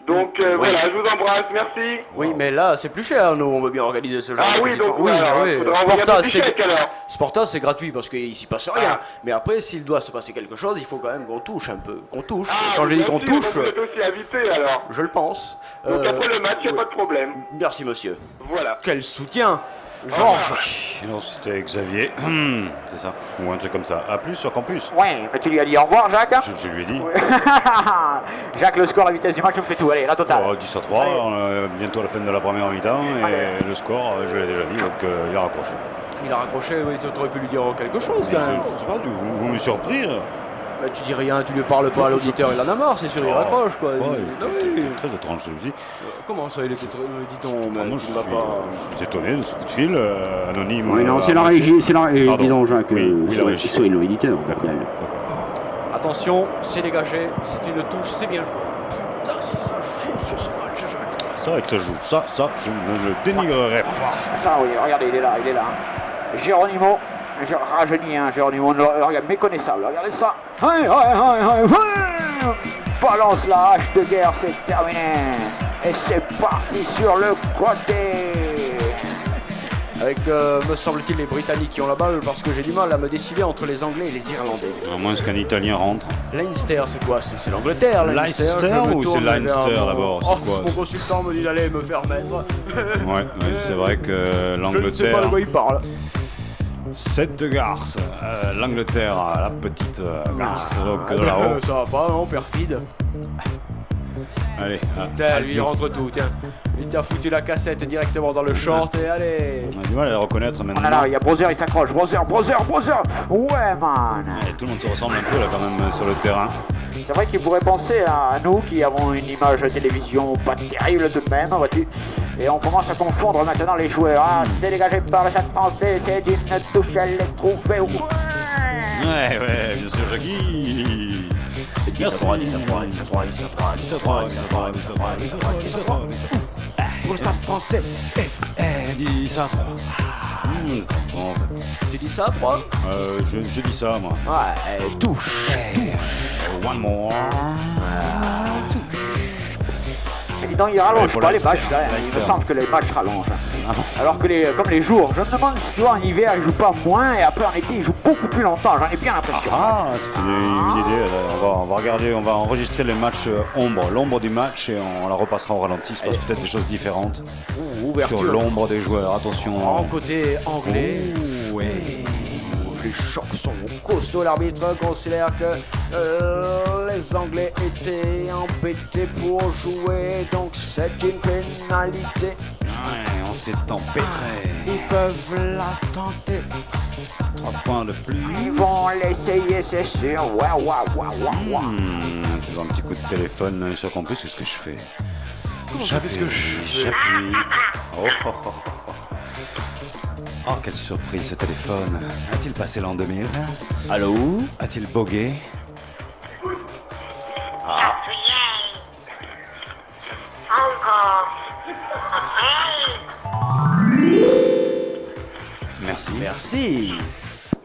Donc voilà, je vous embrasse, merci. Oui, mais là, c'est plus cher, nous, on veut bien organiser ce genre Ah de oui, petits- donc voilà, faudra envoyer un petit chèque, alors. Sporta, c'est gratuit parce qu'il s'y passe rien. Mais après, s'il doit se passer quelque chose, il faut quand même qu'on touche un peu. Qu'on touche. Quand je dis qu'on touche, Vous êtes aussi invité, alors. je le pense. Donc après le match, il n'y a pas de problème. Merci, monsieur. Voilà. Quel soutien, Georges. Non, c'était Xavier. C'est ça. Ou un truc comme ça. A plus sur campus. Ouais, mais tu lui as dit au revoir, Jacques. Je lui ai dit. Jacques, le score, la vitesse du match, je me fais tout. Allez, la totale. 10 à 3, bientôt à la fin de la première mi-temps. Et le score, je l'ai déjà dit, donc il a raccroché. Il a raccroché, oui, tu aurais pu lui dire quelque chose quand même. Je sais pas, vous me surpris. Bah, tu dis rien, tu lui parles pas à l'auditeur, il en a marre, c'est sûr, il raccroche quoi. Très étrange celui-ci. Comment ça, il était très. Dis-donc, Moi, je suis étonné de ce coup de fil anonyme. Oui, non, c'est la régie, c'est la régie. Dis donc, Jacques, oui, la ils régie. sont nos éditeurs. D'accord. Attention, c'est dégagé, c'est une touche, c'est bien joué. Putain, si ça joue sur ce match, Jacques. C'est vrai que ça joue, ça, je ne le dénigrerai pas. Ça, oui, regardez, il est là. Geronimo. Rajeuni, hein, Geronimo, regarde, méconnaissable, regardez ça. Balance la hache de guerre, c'est terminé. Et c'est parti sur le côté. Avec, me semble-t-il, les Britanniques qui ont la balle, parce que j'ai du mal à me décider entre les Anglais et les Irlandais. À moins qu'un Italien rentre. Leinster, c'est quoi? C'est l'Angleterre, Leinster ou c'est Leinster d'abord? C'est quoi? Mon consultant me dit d'aller me faire mettre. Ouais, c'est vrai que l'Angleterre. Je ne sais pas de quoi il parle. Cette garce, l'Angleterre, la petite garce, donc de là-haut. Ça va pas, non, perfide. Allez, Tiens, lui, il rentre tout, tiens. Il t'a foutu la cassette directement dans le short et allez. On a du mal à les reconnaître maintenant. Oh là là, il y a Brother, il s'accroche. Brother. Ouais, man. Et tout le monde se ressemble un peu là quand même sur le terrain. C'est vrai qu'il pourrait penser à nous qui avons une image de télévision pas terrible tout de même, vois-tu. Et on commence à confondre maintenant les joueurs. Ah, c'est dégagé par le Stade Français, c'est une touche, elle est trouvée. Ouais, bien sûr, Jackie. 10 à 3. Pour le Stade Français. 10 à 3. Tu dis ça, 3 je dis ça, moi. Ouais, touche. One more. Mais dis donc, il rallonge pas les matchs, là. Il me semble que les matchs rallongent. Alors que comme les jours, je me demande si tu vois, en hiver, ils jouent pas moins et après en été, ils jouent beaucoup plus longtemps. J'en ai bien l'impression. Ah, c'est une idée. On va regarder, on va enregistrer les matchs l'ombre du match et on la repassera au ralenti. Il se passe peut-être des choses différentes. Ouverture. Sur l'ombre des joueurs, attention. En côté anglais. Ouais. Les chocs sont costauds. L'arbitre considère que les Anglais étaient embêtés pour jouer, donc c'est une pénalité. Ouais, on s'est empêtré. Ils peuvent la tenter. 3 points de plus. Ils vont l'essayer, c'est sûr. Ouais. Tu vois un petit coup de téléphone sur campus, qu'est-ce que je fais? J'appuie. Oh, quelle surprise ce téléphone. A-t-il passé l'an 2000? Allô? A-t-il bogué? Merci.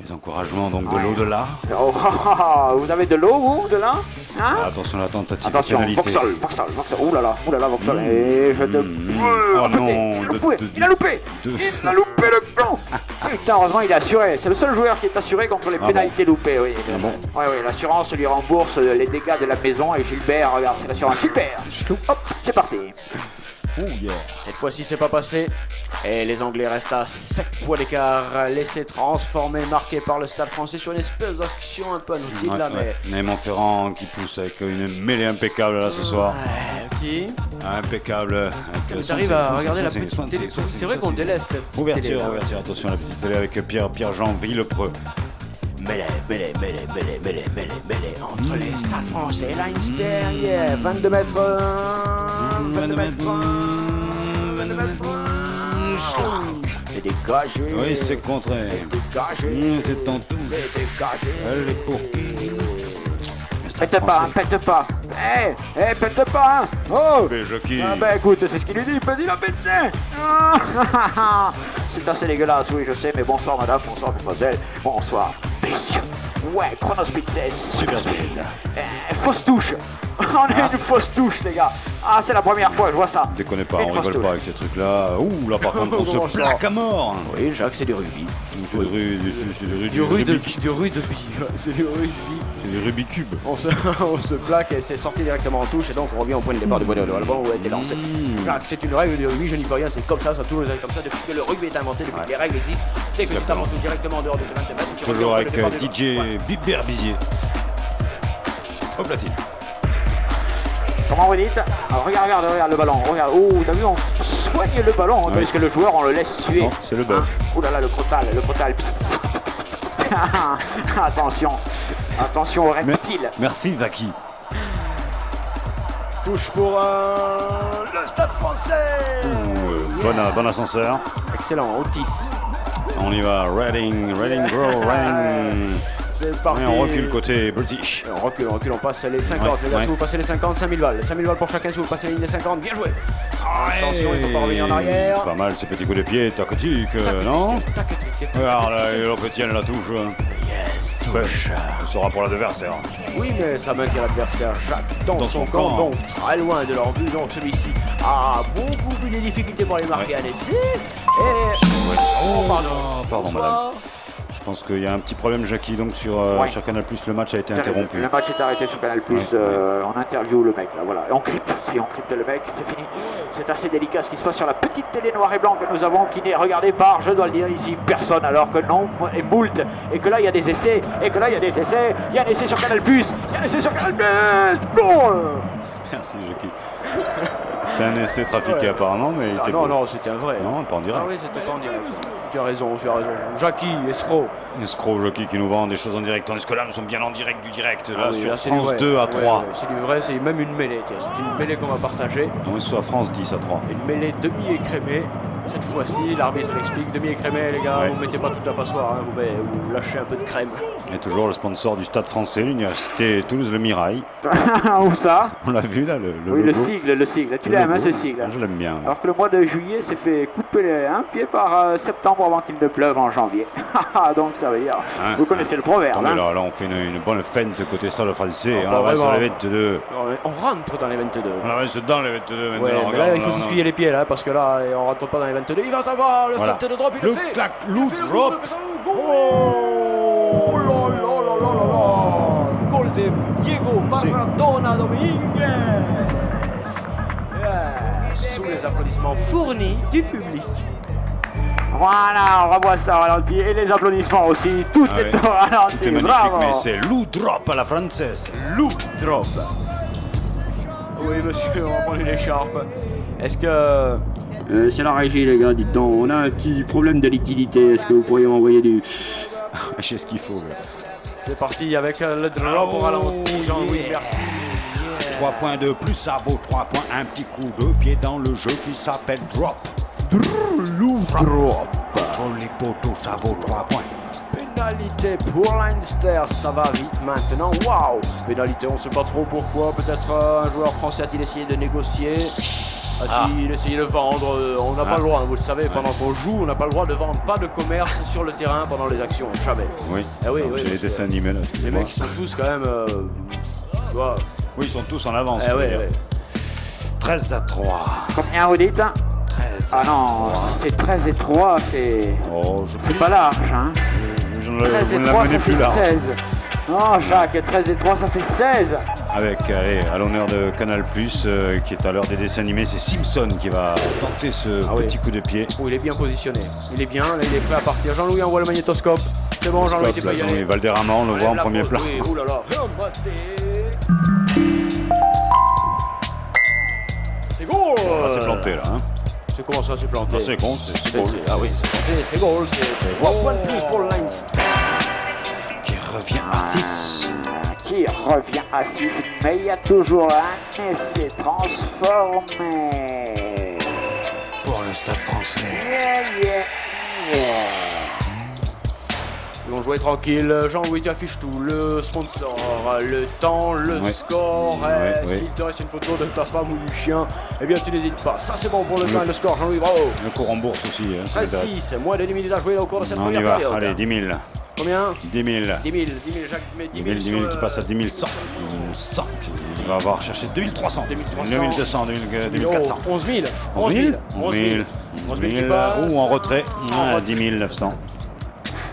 Les encouragements donc de l'au-delà. Vous avez de l'eau, vous, de là? Hein? Attention, la tentative Attention, de pénalité. Vauxhall. Ouh là là, Vauxhall. Et je te... Oh non, il a loupé le plan. Putain, heureusement, il est assuré. C'est le seul joueur qui est assuré contre les pénalités loupées, oui. Oui, l'assurance lui rembourse les dégâts de la maison et Gilbert, regarde, c'est l'assurance Gilbert. Hop, c'est parti. Oh yeah. Cette fois-ci, c'est pas passé. Et les Anglais restent à 7 points d'écart. Laissé transformé, marqué par le Stade Français sur une espèce d'action un peu anodine là, mais. Mais Montferrand qui pousse avec une mêlée impeccable là ce soir. Qui impeccable. Tu arrives à regarder la petite télé. C'est vrai qu'on délaisse la ouverture, attention la petite télé avec Pierre-Jean Villepreux. Mêlée entre les Stades Français et Leinster, yeah. 22 mètres. C'est dégagé. Oui, c'est contré. C'est dégagé. C'est en touche. C'est dégagé. Elle est pour qui? Pète pas. Pète pas, hein. Oh. Mais Jackie. Ah bah écoute, c'est ce qu'il lui dit, il a pété. C'est assez dégueulasse, oui, je sais, mais bonsoir madame, bonsoir mademoiselle, bonsoir messieurs. Ouais, chronospeed, c'est Super speed. fausse touche. On a une fausse touche, les gars. Ah, c'est la première fois, je vois ça. Déconnez pas, Une on fausse rigole pas touche. avec ces trucs-là. Ouh, là par contre, on se Comment ça plaque à mort. Oui, Jacques, c'est du rugby. C'est Du rugby. C'est du rugby. C'est du Rubik's Cube. On se plaque et c'est sorti directement en touche et donc on revient au point de départ du bonheur de ballon où a été lancé. Jacques, c'est une règle du rugby, je n'y peux rien, c'est comme ça toujours été comme ça depuis que le rugby est inventé, depuis que les règles existent. Dès que tu t'avances directement en dehors de 20 mètres, tu Toujours reviens au point avec de départ du DJ Biber Bizier. Au platine. Comment vous dites? Alors, regarde le ballon. Regarde. Oh, t'as vu, on soigne le ballon, Oui. parce que le joueur, on le laisse suer. Non, c'est le bœuf. Oh là là, le crotal. Attention au reptile. Merci Zaki. touche pour le Stade Français. Bon ascenseur. Excellent, Otis. On y va, Reading, Bro, Reading. C'est parti. Et on recule côté British. On recule, on passe les 50. Les gars, si vous passez les 50, 5000 balles. 5000 balles pour chacun si vous passez les lignes des 50. Bien joué. Attention, il ne faut pas revenir en arrière. Pas mal ces petits coups de pied, tac-tic, non? Regarde, l'autre tient la touche. Yes, touche. Ce sera pour l'adversaire. Oui, mais ça maintient l'adversaire Jacques dans son camp, donc très loin de leur but. Donc celui-ci a beaucoup plus de difficultés pour aller marquer un essai. Et... Oh, pardon madame. Je pense qu'il y a un petit problème, Jackie, donc sur Canal+, le match a été interrompu. Le match est arrêté sur Canal+, on interview le mec, là, voilà. Et on crypte le mec, c'est fini. C'est assez délicat ce qui se passe sur la petite télé noir et blanc que nous avons, qui n'est regardée par, je dois le dire ici, personne, alors que non, et moult, et que là il y a des essais, il y a un essai sur Canal+, bon Merci, Jackie. C'était un essai trafiqué apparemment, mais il était non, c'était un vrai. Non, pas en direct. Ah oui, c'était pas en direct. Tu as raison. Jackie, escroc. Escroc, Jackie qui nous vend des choses en direct. Tandis que là, nous sommes bien en direct du direct. Là, oui, sur là, France 2 à 3. C'est du vrai, c'est même une mêlée. Tiens, c'est une mêlée qu'on va partager. Non, c'est à France 10 à 3. Une mêlée demi-écrémée. Cette fois-ci, l'arbitre l'explique, demi-écrémée, les gars, vous mettez pas toute la passoire, hein, vous lâchez un peu de crème. Et toujours le sponsor du Stade Français, l'Université Toulouse Le Mirail. Où ça? On l'a vu là, le oui, logo. le sigle. Tu l'aimes, hein, ce sigle? Je l'aime bien. Alors que le mois de juillet s'est fait couper un pied par septembre avant qu'il ne pleuve en janvier. Donc ça veut dire, vous connaissez le proverbe. Attendez, là, on fait une bonne feinte côté Stade Français. On avance sur les 22. On rentre dans les 22. On avance dans les 22 maintenant. Ouais, mais là, il faut s'essuyer les pieds, là, parce que là, on rentre pas dans les 22. Il va t'avoir le fait de drop, il le fait. Clac, loot, drop. Oh là là là là. Goal de Diego Maradona Dominguez. Sous les applaudissements fournis du public. Voilà, on revoit ça au ralenti et les applaudissements aussi. Tout est au ralenti. Tout est magnifique, bravo. mais c'est loot drop à la française. Loot drop. Oui, monsieur, on va prendre une écharpe. Est-ce que... c'est la régie, les gars, dites donc. On a un petit problème de liquidité. Est-ce que vous pourriez m'envoyer du... Je sais ce qu'il faut. C'est parti avec le drop au ralenti, Jean-Louis, merci. 3 points de plus, ça vaut 3 points. Un petit coup de pied dans le jeu qui s'appelle drop. Drop. Contre les poteaux, ça vaut 3 points. Pénalité pour Leinster, ça va vite maintenant. Waouh! Pénalité, on ne sait pas trop pourquoi. Peut-être un joueur français a-t-il essayé de négocier? A-t-il essayé de vendre? On n'a pas le droit, vous le savez, pendant qu'on joue, on n'a pas le droit de vendre, pas de commerce sur le terrain pendant les actions, jamais. Oui, oui, c'est les dessins animés là. Les mecs ils sont tous quand même, tu vois. Oui, ils sont tous en avance. 13-3. Combien vous dites? 13. Ah non, c'est 13 et 3, c'est... Oh, c'est pas large, hein. 13 et 3, ça fait 16. Non, Jacques, 13 et 3, ça fait 16. Avec, allez, à l'honneur de Canal+, qui est à l'heure des dessins animés, c'est Simpson qui va tenter ce petit coup de pied. Oh, il est bien positionné. Il est bien, là, il est prêt à partir. Jean-Louis envoie le magnétoscope. C'est bon, Jean-Louis, tu peux y aller. Valderrama, on le voit en premier plan. Oui, oulala. C'est goal. Ah, c'est planté là. Hein. C'est comment ça, c'est planté? C'est con, c'est goal. Ah oui, c'est planté, c'est goal. C'est 3 points de plus pour Leinster. Qui revient à 6. Qui revient à 6, mais il y a toujours un essai transformé. Pour le Stade Français. Ils vont jouer tranquille. Jean-Louis, tu affiches tout. Le sponsor, le temps, le score. S'il te reste une photo de ta femme ou du chien, eh bien tu n'hésites pas. Ça c'est bon pour le temps et le score. Jean-Louis, bravo. Le cours en bourse aussi. 13-6, moins de 10 minutes à jouer au cours de cette première période. période. Allez, 10 000. Combien 10 000. 10 000, Jacques met 10 000. 10 000 qui passe à 10 100. 100. Il va avoir cherché 2300. 2200, 2400. 11 000. 11 000. 11 000 qui passe. Ou en retrait. 10 900.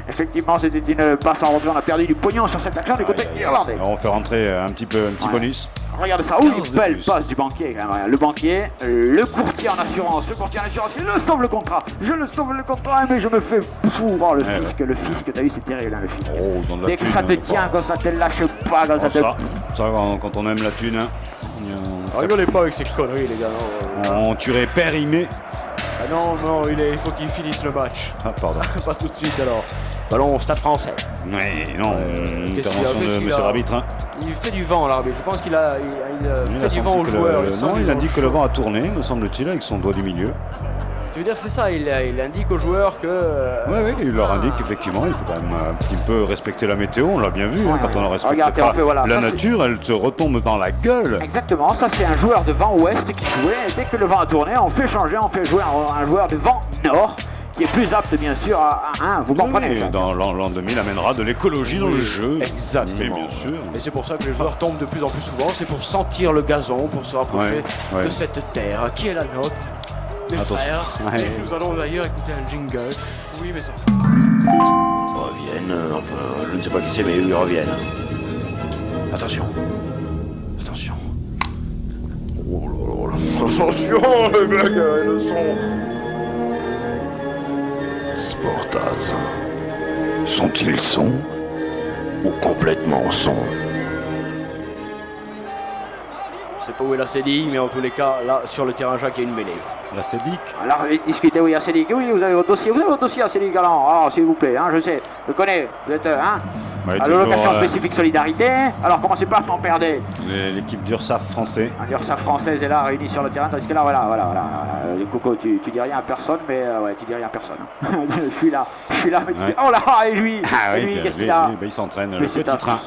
Effectivement, c'était une passe en retrait. On a perdu du pognon sur cette action du côté irlandais. On fait rentrer un petit bonus. Regardez ça, une belle passe du banquier quand même. Le banquier, le courtier en assurance, je sauve le contrat, mais je me fais fou. Oh, le fisc, t'as vu, c'est terrible, hein, le fisc. Oh, ils ont de la dès que thune, ça te tient, quand ça te lâche pas, quand ça te... Ça, quand on aime la thune, hein, rigolez pas avec ces conneries, les gars. On tuerait Périmé. Ah non, il faut qu'il finisse le match. Ah, pardon. Pas tout de suite alors. Ballon au Stade Français. Oui, non, intervention de monsieur l'arbitre. Hein. Il fait du vent, l'arbitre. Je pense qu'il fait du vent aux joueurs. Non, il indique que le vent a tourné, me semble-t-il, avec son doigt du milieu. Tu veux dire, c'est ça, il indique aux joueurs que... Oui, il leur indique qu'effectivement, il faut quand même un petit peu respecter la météo, on l'a bien vu, quand on ne respecte pas la nature, elle se retombe dans la gueule. Exactement, ça c'est un joueur de vent ouest qui jouait, et dès que le vent a tourné, on fait jouer un joueur de vent nord, qui est plus apte bien sûr à vous comprenez. Dans l'an 2000, amènera de l'écologie dans le jeu. Exactement. Mais bien sûr. Et c'est pour ça que les joueurs tombent de plus en plus souvent, c'est pour sentir le gazon, pour se rapprocher de cette terre qui est la nôtre. Mes frères, et nous allons d'ailleurs écouter un jingle. Oui, mais ça. Reviennent, enfin, je ne sais pas qui c'est, mais ils reviennent. Attention. Oh là là. Attention, les blagues, le son. Sportaz. Sont-ils sons ou complètement sons? Je sais pas où est la Cédic, mais en tous les cas, là, sur le terrain, Jacques, il y a une mêlée. La Cédic. Alors, discutez, oui, à Cédic. Oui, vous avez votre dossier à Cédic, alors, s'il vous plaît, je sais, je connais, vous êtes, à l'allocation spécifique solidarité. Alors, commencez pas à m'en perdre. L'équipe d'URSSAF français. L'URSSAF française est là, réunie sur le terrain, tandis que là, voilà. Coco, tu dis rien à personne, mais tu dis rien à personne. Je suis là, mais oh là, et lui, qu'est-ce qu'il a? Il s'entraîne, le petit train.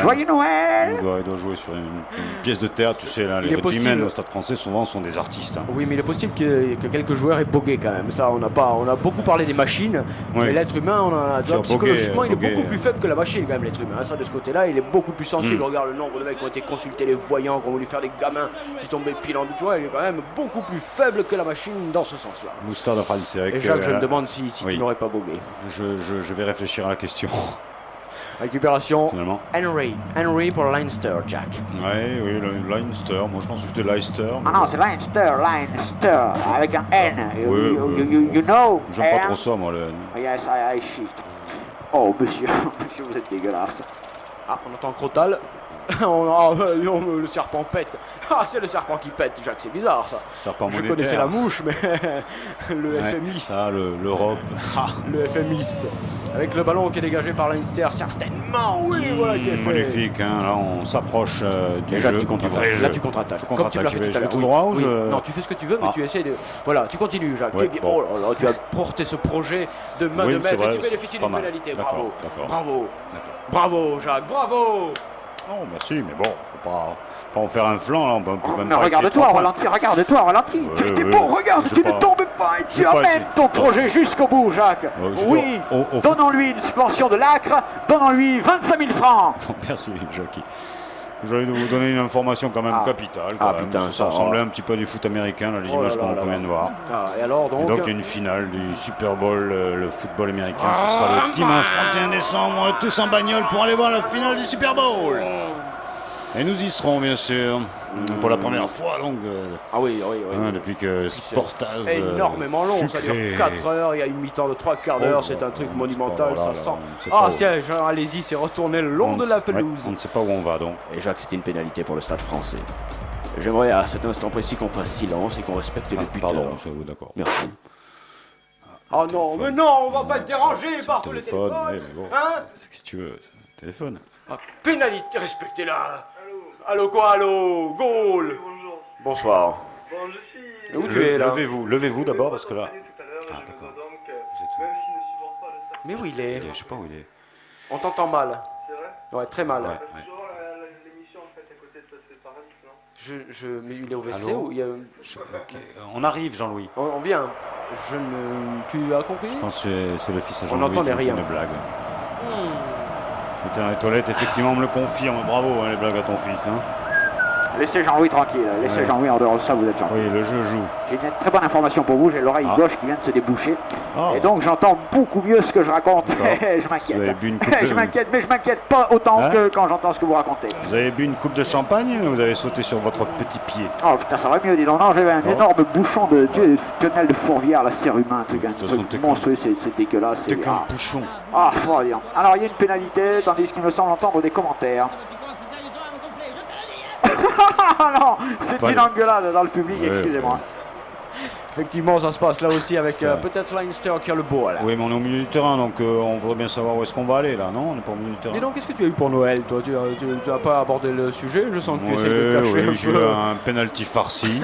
Joyeux Noël. Il doit jouer sur une pièce de théâtre, tu sais, là, les rugbymen au Stade français, souvent, sont des artistes. Hein. Oui, mais il est possible que quelques joueurs aient bogué quand même. Ça, on a beaucoup parlé des machines, mais l'être humain, psychologiquement, il est beaucoup plus faible que la machine quand même, l'être humain. Ça, de ce côté-là, il est beaucoup plus sensible. Regarde le nombre de mecs qui ont été consultés, les voyants, qui ont voulu faire des gamins qui tombaient pile en doute. Il est quand même beaucoup plus faible que la machine dans ce sens-là. Moustard de Khalid, c'est vrai. Et Jacques, je me demande si tu n'aurais pas bogué. Je vais réfléchir à la question. Récupération. Henry pour Leinster, Jack. Oui, Leinster. Moi, je pense que c'était Leicester. Ah non, c'est Leinster, avec un N. You know. J'aime pas trop ça, moi, le N. Yes, I shit. Oh, monsieur, vous êtes dégueulasse. Ah, on entend Crotal. Le serpent pète. Ah, c'est le serpent qui pète, Jacques, c'est bizarre ça. Serpent monétaire. Je connaissais la mouche, mais le FMI. Ça, l'Europe. Le FMiste. Avec le ballon qui est dégagé par l'Inter, certainement, oui, voilà qui est fait. Magnifique, là on s'approche du jeu. Là tu contre-attaques. Comme tu l'as fait tout à l'heure. Tout droit ou Non, tu fais ce que tu veux, mais tu essaies de... Voilà, tu continues, Jacques. Oh là là, tu as porté ce projet de main de maître et tu bénéficies d'une pénalité. Bravo, Jacques, bravo. Non, merci, mais bon, faut pas en faire un flanc, là, on peut même pas. Regarde-toi, ralentis. Tu étais bon, regarde, tu ne tombes pas et tu amènes ton projet jusqu'au bout, Jacques. Oui, donnons-lui une subvention de l'ACRE, donnons-lui 25 000 francs. Merci, Jacques. Je vais vous donner une information quand même capitale. Ça ressemblait un petit peu à du foot américain, là, les images qu'on vient de voir. Et alors donc il y a une finale du Super Bowl, le football américain. Ce sera le dimanche 31 décembre, tous en bagnole pour aller voir la finale du Super Bowl. Et nous y serons, bien sûr, pour la première fois, donc. Oui. depuis que Sportaz. Énormément long, ça dure 4 heures, il y a une mi-temps de 3/4 d'heure, c'est un truc monumental, ça sent. Tiens, allez-y, c'est retourné le long de la pelouse. On ne sait pas où on va donc. Et Jacques, c'était une pénalité pour le Stade français. J'aimerais à cet instant précis qu'on fasse silence et qu'on respecte les buteurs. Pardon, d'accord. Merci. Ah non, mais non, on va pas être dérangé par tous les téléphones. C'est que tu veux, téléphone. Pénalité, respectez-la. Allô quoi, allô, goal. Bonsoir. Bon, je suis... Où tu es là? Levez-vous d'abord parce que là... d'accord. Mais où il est? Je sais pas où il est. On t'entend mal. C'est vrai? Ouais, très mal. Toujours l'émission en fait à côté de toi, c'est pareil, non? Mais il est au WC ou il y a... On arrive, Jean-Louis. On vient. Tu as compris? Je pense que c'est le fils à On Jean-Louis n'entendait qui fait rien. une blague. J'étais dans les toilettes, effectivement, on me le confirme. Bravo, hein, les blagues à ton fils. Hein. Laissez Jean-Louis tranquille, laissez Jean-Louis en dehors de ça, vous êtes gentil. Oui, le jeu joue. J'ai une très bonne information pour vous, j'ai l'oreille gauche qui vient de se déboucher. Ah. Et donc j'entends beaucoup mieux ce que je raconte. Je Vous avez m'inquiète. bu une coupe de... Je m'inquiète, mais je m'inquiète pas autant Hein que quand j'entends ce que vous racontez. Vous avez bu une coupe de champagne ou vous avez sauté sur votre petit pied? Oh putain, ça va mieux, dis donc. Non, j'avais un énorme bouchon de tunnel de Fourvière, la serre humain, un truc monstrueux, c'est dégueulasse. T'es qu'un bouchon. Ah, faut dire. Alors il y a une pénalité, tandis qu'il me semble entendre des commentaires. Non, c'est une engueulade dans le public, excusez-moi. Effectivement, ça se passe là aussi avec peut-être Leinster qui a le beau. Là. Oui, mais on est au milieu du terrain, donc on voudrait bien savoir où est-ce qu'on va aller là, non? On n'est pas au milieu du terrain. Dis donc, qu'est-ce que tu as eu pour Noël, toi? Tu n'as pas abordé le sujet? Je sens que tu essaies de cacher un peu. J'ai eu un penalty farci.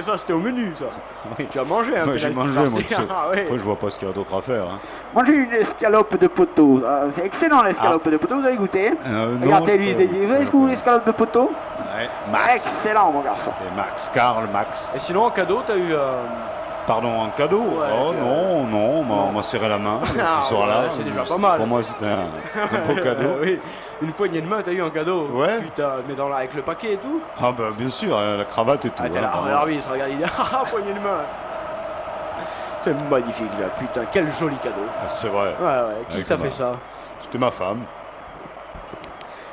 Ça, c'était au menu, ça. Oui. Tu as mangé un J'ai penalty mangé, moi. farci. Après, je vois pas ce qu'il y a d'autre à faire. Hein. Moi, j'ai eu une escalope de poteau. C'est excellent, l'escalope de poteau. Vous avez goûté? Regardez, lui, vous avez goûté l'escalope de poteau? Ouais, Max. Excellent, mon garçon. C'était Max, Karl Max. Et sinon, en cadeau, tu as eu... Pardon, un cadeau? Ouais, non, on m'a serré la main ce soir-là. C'est déjà pas mal. Pour moi, c'était un beau cadeau. Oui, une poignée de main, t'as eu un cadeau. Ouais. Putain, mais avec le paquet et tout. Ah bah bien sûr, la cravate et tout. T'es là, l'arbitre, regarde, il dit ah, poignée de main. C'est magnifique là, putain, quel joli cadeau. C'est vrai. Ouais, qui ça fait ça? C'était ma femme.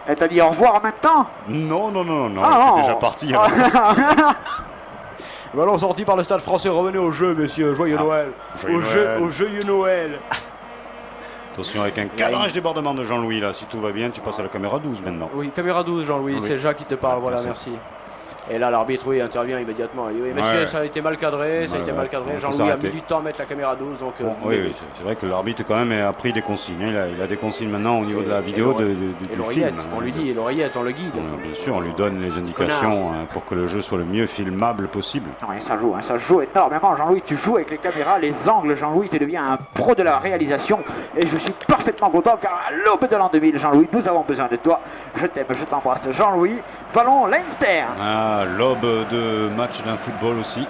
Elle t'a dit au revoir en même temps? Non, Ah, elle était déjà partie. Ballon sorti par le Stade Français, revenez au jeu, messieurs, joyeux Noël. Au joyeux Noël. Attention avec un cadrage débordement de Jean-Louis là, si tout va bien, tu passes à la caméra 12 maintenant. Oui, caméra 12 Jean-Louis, c'est Jacques qui te parle, voilà, merci. Et là, l'arbitre, intervient immédiatement. Il dit, oui, messieurs, ça a été mal cadré, Jean-Louis a mis du temps à mettre la caméra 12. Donc, oui, c'est vrai que l'arbitre, quand même, a pris des consignes. Il a des consignes maintenant au niveau de la vidéo du film. On lui dit, et l'oreillette, on le guide. Bien sûr, on lui donne les indications pour que le jeu soit le mieux filmable possible. Oui, ça joue énormément, Jean-Louis. Tu joues avec les caméras, les angles, Jean-Louis. Tu deviens un pro de la réalisation. Et je suis parfaitement content car à l'aube de l'an 2000, Jean-Louis, nous avons besoin de toi. Je t'aime, je t'embrasse, Jean-Louis. Ballon Leinster. L'aube de match d'un football aussi,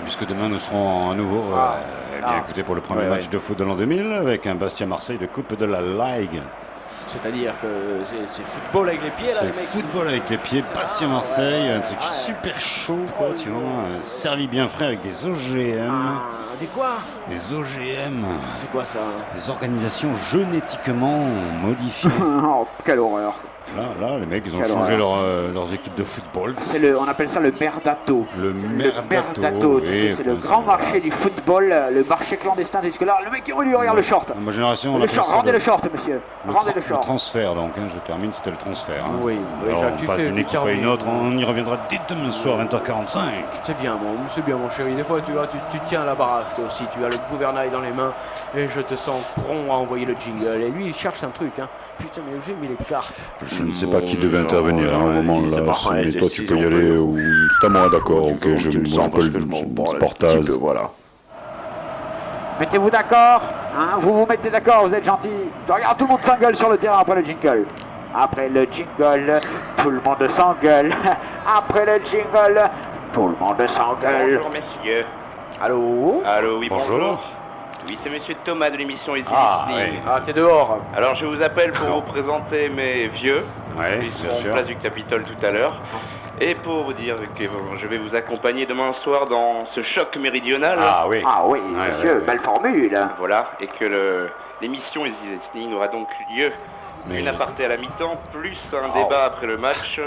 puisque demain nous serons à nouveau écoutez, pour le premier match de foot de l'an 2000 avec un Bastia-Marseille de Coupe de la Ligue. C'est-à-dire que c'est football avec les pieds là, les mecs. C'est football avec les pieds, Bastia-Marseille, un truc super chaud quoi, tu vois, servi bien frais avec des OGM. Des quoi? Des OGM. C'est quoi ça? Des organisations génétiquement modifiées. Oh, quelle horreur. Là, les mecs, ils ont changé leurs équipes de football. On appelle ça le merdato. Le merdato, oui, c'est le grand marché du football, le marché clandestin jusque-là. Le mec, il lui regarde le short. Ma génération, on le short, rendez le short, monsieur. Rendez le short. Le transfert, donc, je termine, c'était le transfert. Oui, alors, on passe d'une équipe à une autre, on y reviendra dès demain soir, 20h45. C'est bien, mon chéri. Des fois, tu vois, tu tiens la baraque aussi, tu as le gouvernail dans les mains, et je te sens prompt à envoyer le jingle. Et lui, il cherche un truc, hein. Putain, mais j'ai mis les cartes. Je ne sais pas qui devait intervenir à un moment là, mais toi tu peux y aller ou c'est à moi, d'accord, ok, je me sens un peu le Sportaz. Voilà. Mettez-vous d'accord, hein, vous vous mettez d'accord, vous êtes gentils. Regarde, tout le monde s'engueule sur le terrain après le jingle. Après le jingle, tout le monde s'engueule. Après le jingle, tout le monde s'engueule. Bonjour messieurs. Allô? Allô, oui, bonjour. Oui, c'est monsieur Thomas de l'émission Easy Listening. Ah, t'es dehors. Alors, je vous appelle pour vous présenter mes vieux. Ils seront en place du Capitole tout à l'heure. Et pour vous dire que je vais vous accompagner demain soir dans ce choc méridional. Ah oui, monsieur, belle formule. Voilà, et que l'émission Easy Listening aura donc lieu une aparté à la mi-temps, plus un débat après le match.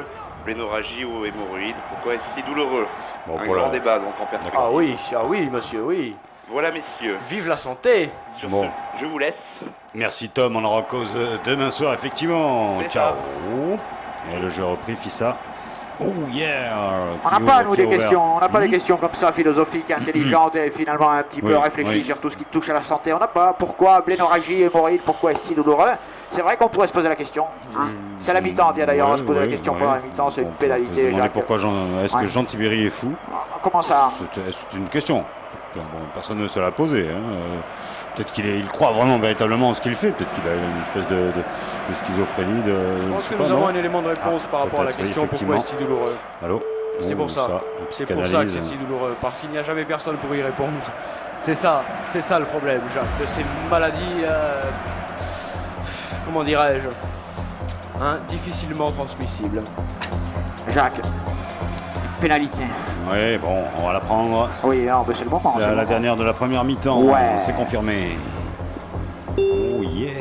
Blénorragie ou hémorroïdes, pourquoi est-ce si douloureux? Un grand débat donc en perspective. Ah oui, monsieur, oui. Voilà messieurs. Vive la santé. Sur ce, je vous laisse. Merci Tom, on en cause demain soir effectivement. Ciao. Et le jeu repris, Fissa. Oh yeah. On n'a pas nous des questions, on n'a pas des questions comme ça philosophiques, intelligentes et finalement un petit peu réfléchies sur tout ce qui touche à la santé. On n'a pas. Pourquoi blénorragie, hémorroïde, pourquoi est-ce si douloureux? C'est vrai qu'on pourrait se poser la question. Hein. C'est à la mi-temps, d'ailleurs, on va se poser la question pendant la mi-temps, c'est une pénalité. Pourquoi est-ce que Jean Tibéry est fou? Comment ça? C'est une question. Bon, personne ne se l'a posé. Peut-être qu'il croit vraiment véritablement en ce qu'il fait. Peut-être qu'il a une espèce de schizophrénie. Je pense que nous avons un élément de réponse par rapport à la question pourquoi est-ce si douloureux. Allô? C'est pour ça. C'est pour ça que c'est si douloureux, parce qu'il n'y a jamais personne pour y répondre. C'est ça le problème, Jacques, de ces maladies, comment dirais-je, difficilement transmissibles. Jacques, pénalité. Oui, bon, on va la prendre. Oui, alors, c'est le moment. C'est la dernière de la première mi-temps, ouais. C'est confirmé. Oh yeah.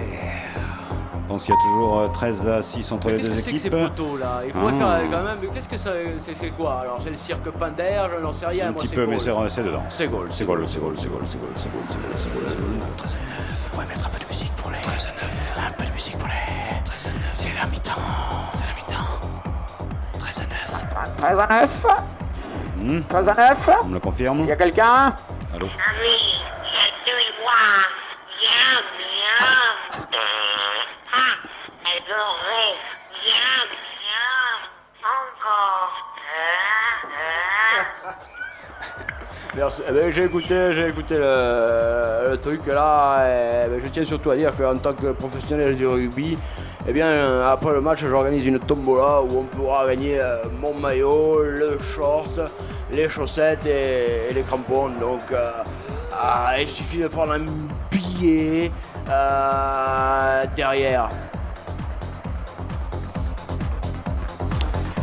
Je pense qu'il y a toujours 13-6 entre les deux équipes. Qu'est-ce que c'est que ces poteaux là? Il pourrait faire quand même. Qu'est-ce que c'est quoi? Alors c'est le cirque Pinder, je n'en sais rien. Un petit peu, mais c'est dedans. C'est goal. C'est goal. Ouais, mettre un peu de musique pour les 13 à 9. Un peu de musique pour les 13 à 9. C'est la mi-temps. 13 à 9. 13 à 9. 13 à 9. On me le confirme. Il y a quelqu'un? Allô? Merci. J'ai écouté le truc là, et je tiens surtout à dire qu'en tant que professionnel du rugby, eh bien après le match j'organise une tombola où on pourra gagner mon maillot, le short, les chaussettes et les crampons. Donc il suffit de prendre un billet derrière.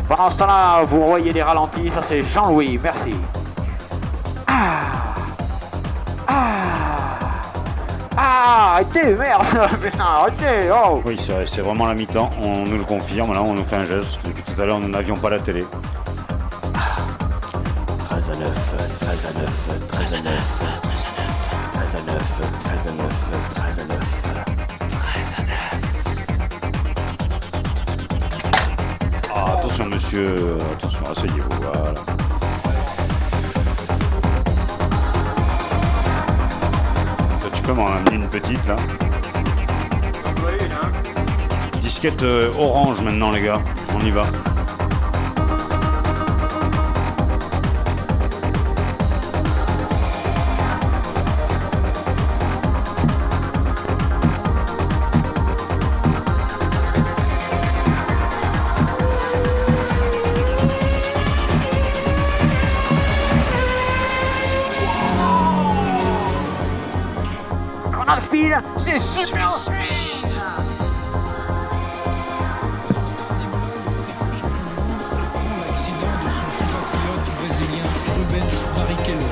Pendant ce temps-là, vous voyez des ralentis, ça c'est Jean-Louis, merci. Arrêtez, merde. Putain, arrêtez, oh. Oui, c'est vraiment la mi-temps, on nous le confirme, là on nous fait un geste, parce que depuis tout à l'heure nous n'avions pas la télé. 13 à 9, 13 à 9, 13 à 9, 13 à 9, 13 à 9, 13 à 9, 13 à 9. Ah, attention monsieur, attention, asseyez-vous, voilà. Tu peux m'en amener une petite là? Oui, là. Disquette orange maintenant les gars, on y va. C'est super speed. L'accident de son compatriote brésilien Rubens Barrichello.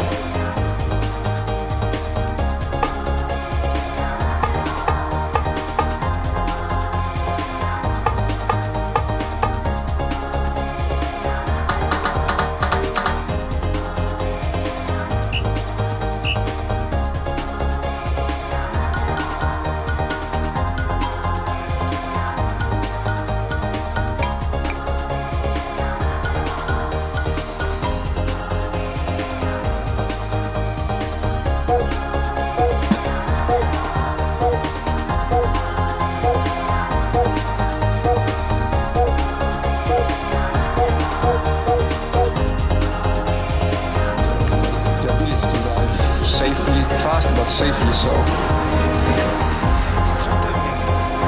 Safely so.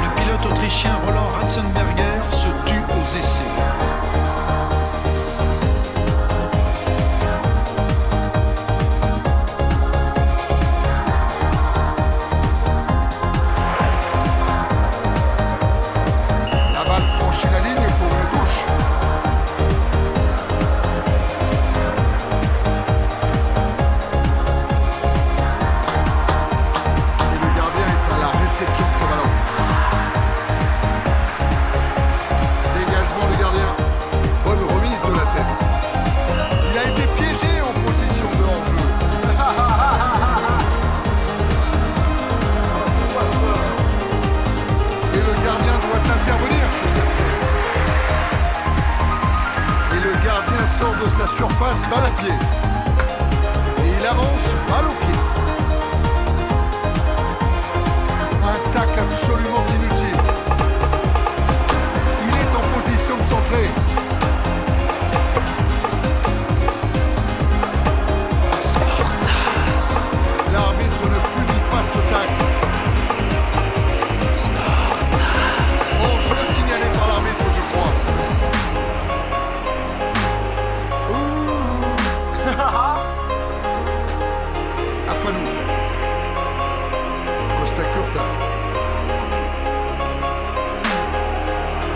Le pilote autrichien Roland Ratzenberger se tue aux essais. La balle franchit la ligne pour une touche. De sa surface, balle à pied. Et il avance, balle au pied. Un tacle absolument inutile. Il est en position de centrer. L'arbitre ne punit pas ce tacle. Bon, je le signalé par l'arbitre, je crois.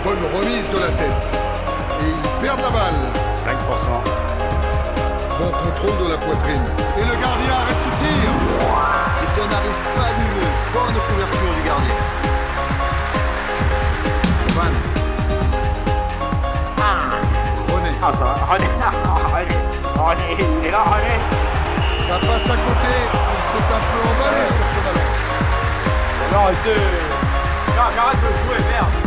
bonne remise de la tête. Et il perd la balle. 5%. Bon contrôle de la poitrine. Et le gardien arrête ce tir. C'est un arrêt fabuleux. Bonne couverture du gardien. Van. René. Ah ça va, René, il est là, René. Ça passe à côté. Il s'est un peu emballé sur ce ballon. Non, arrête de jouer, merde.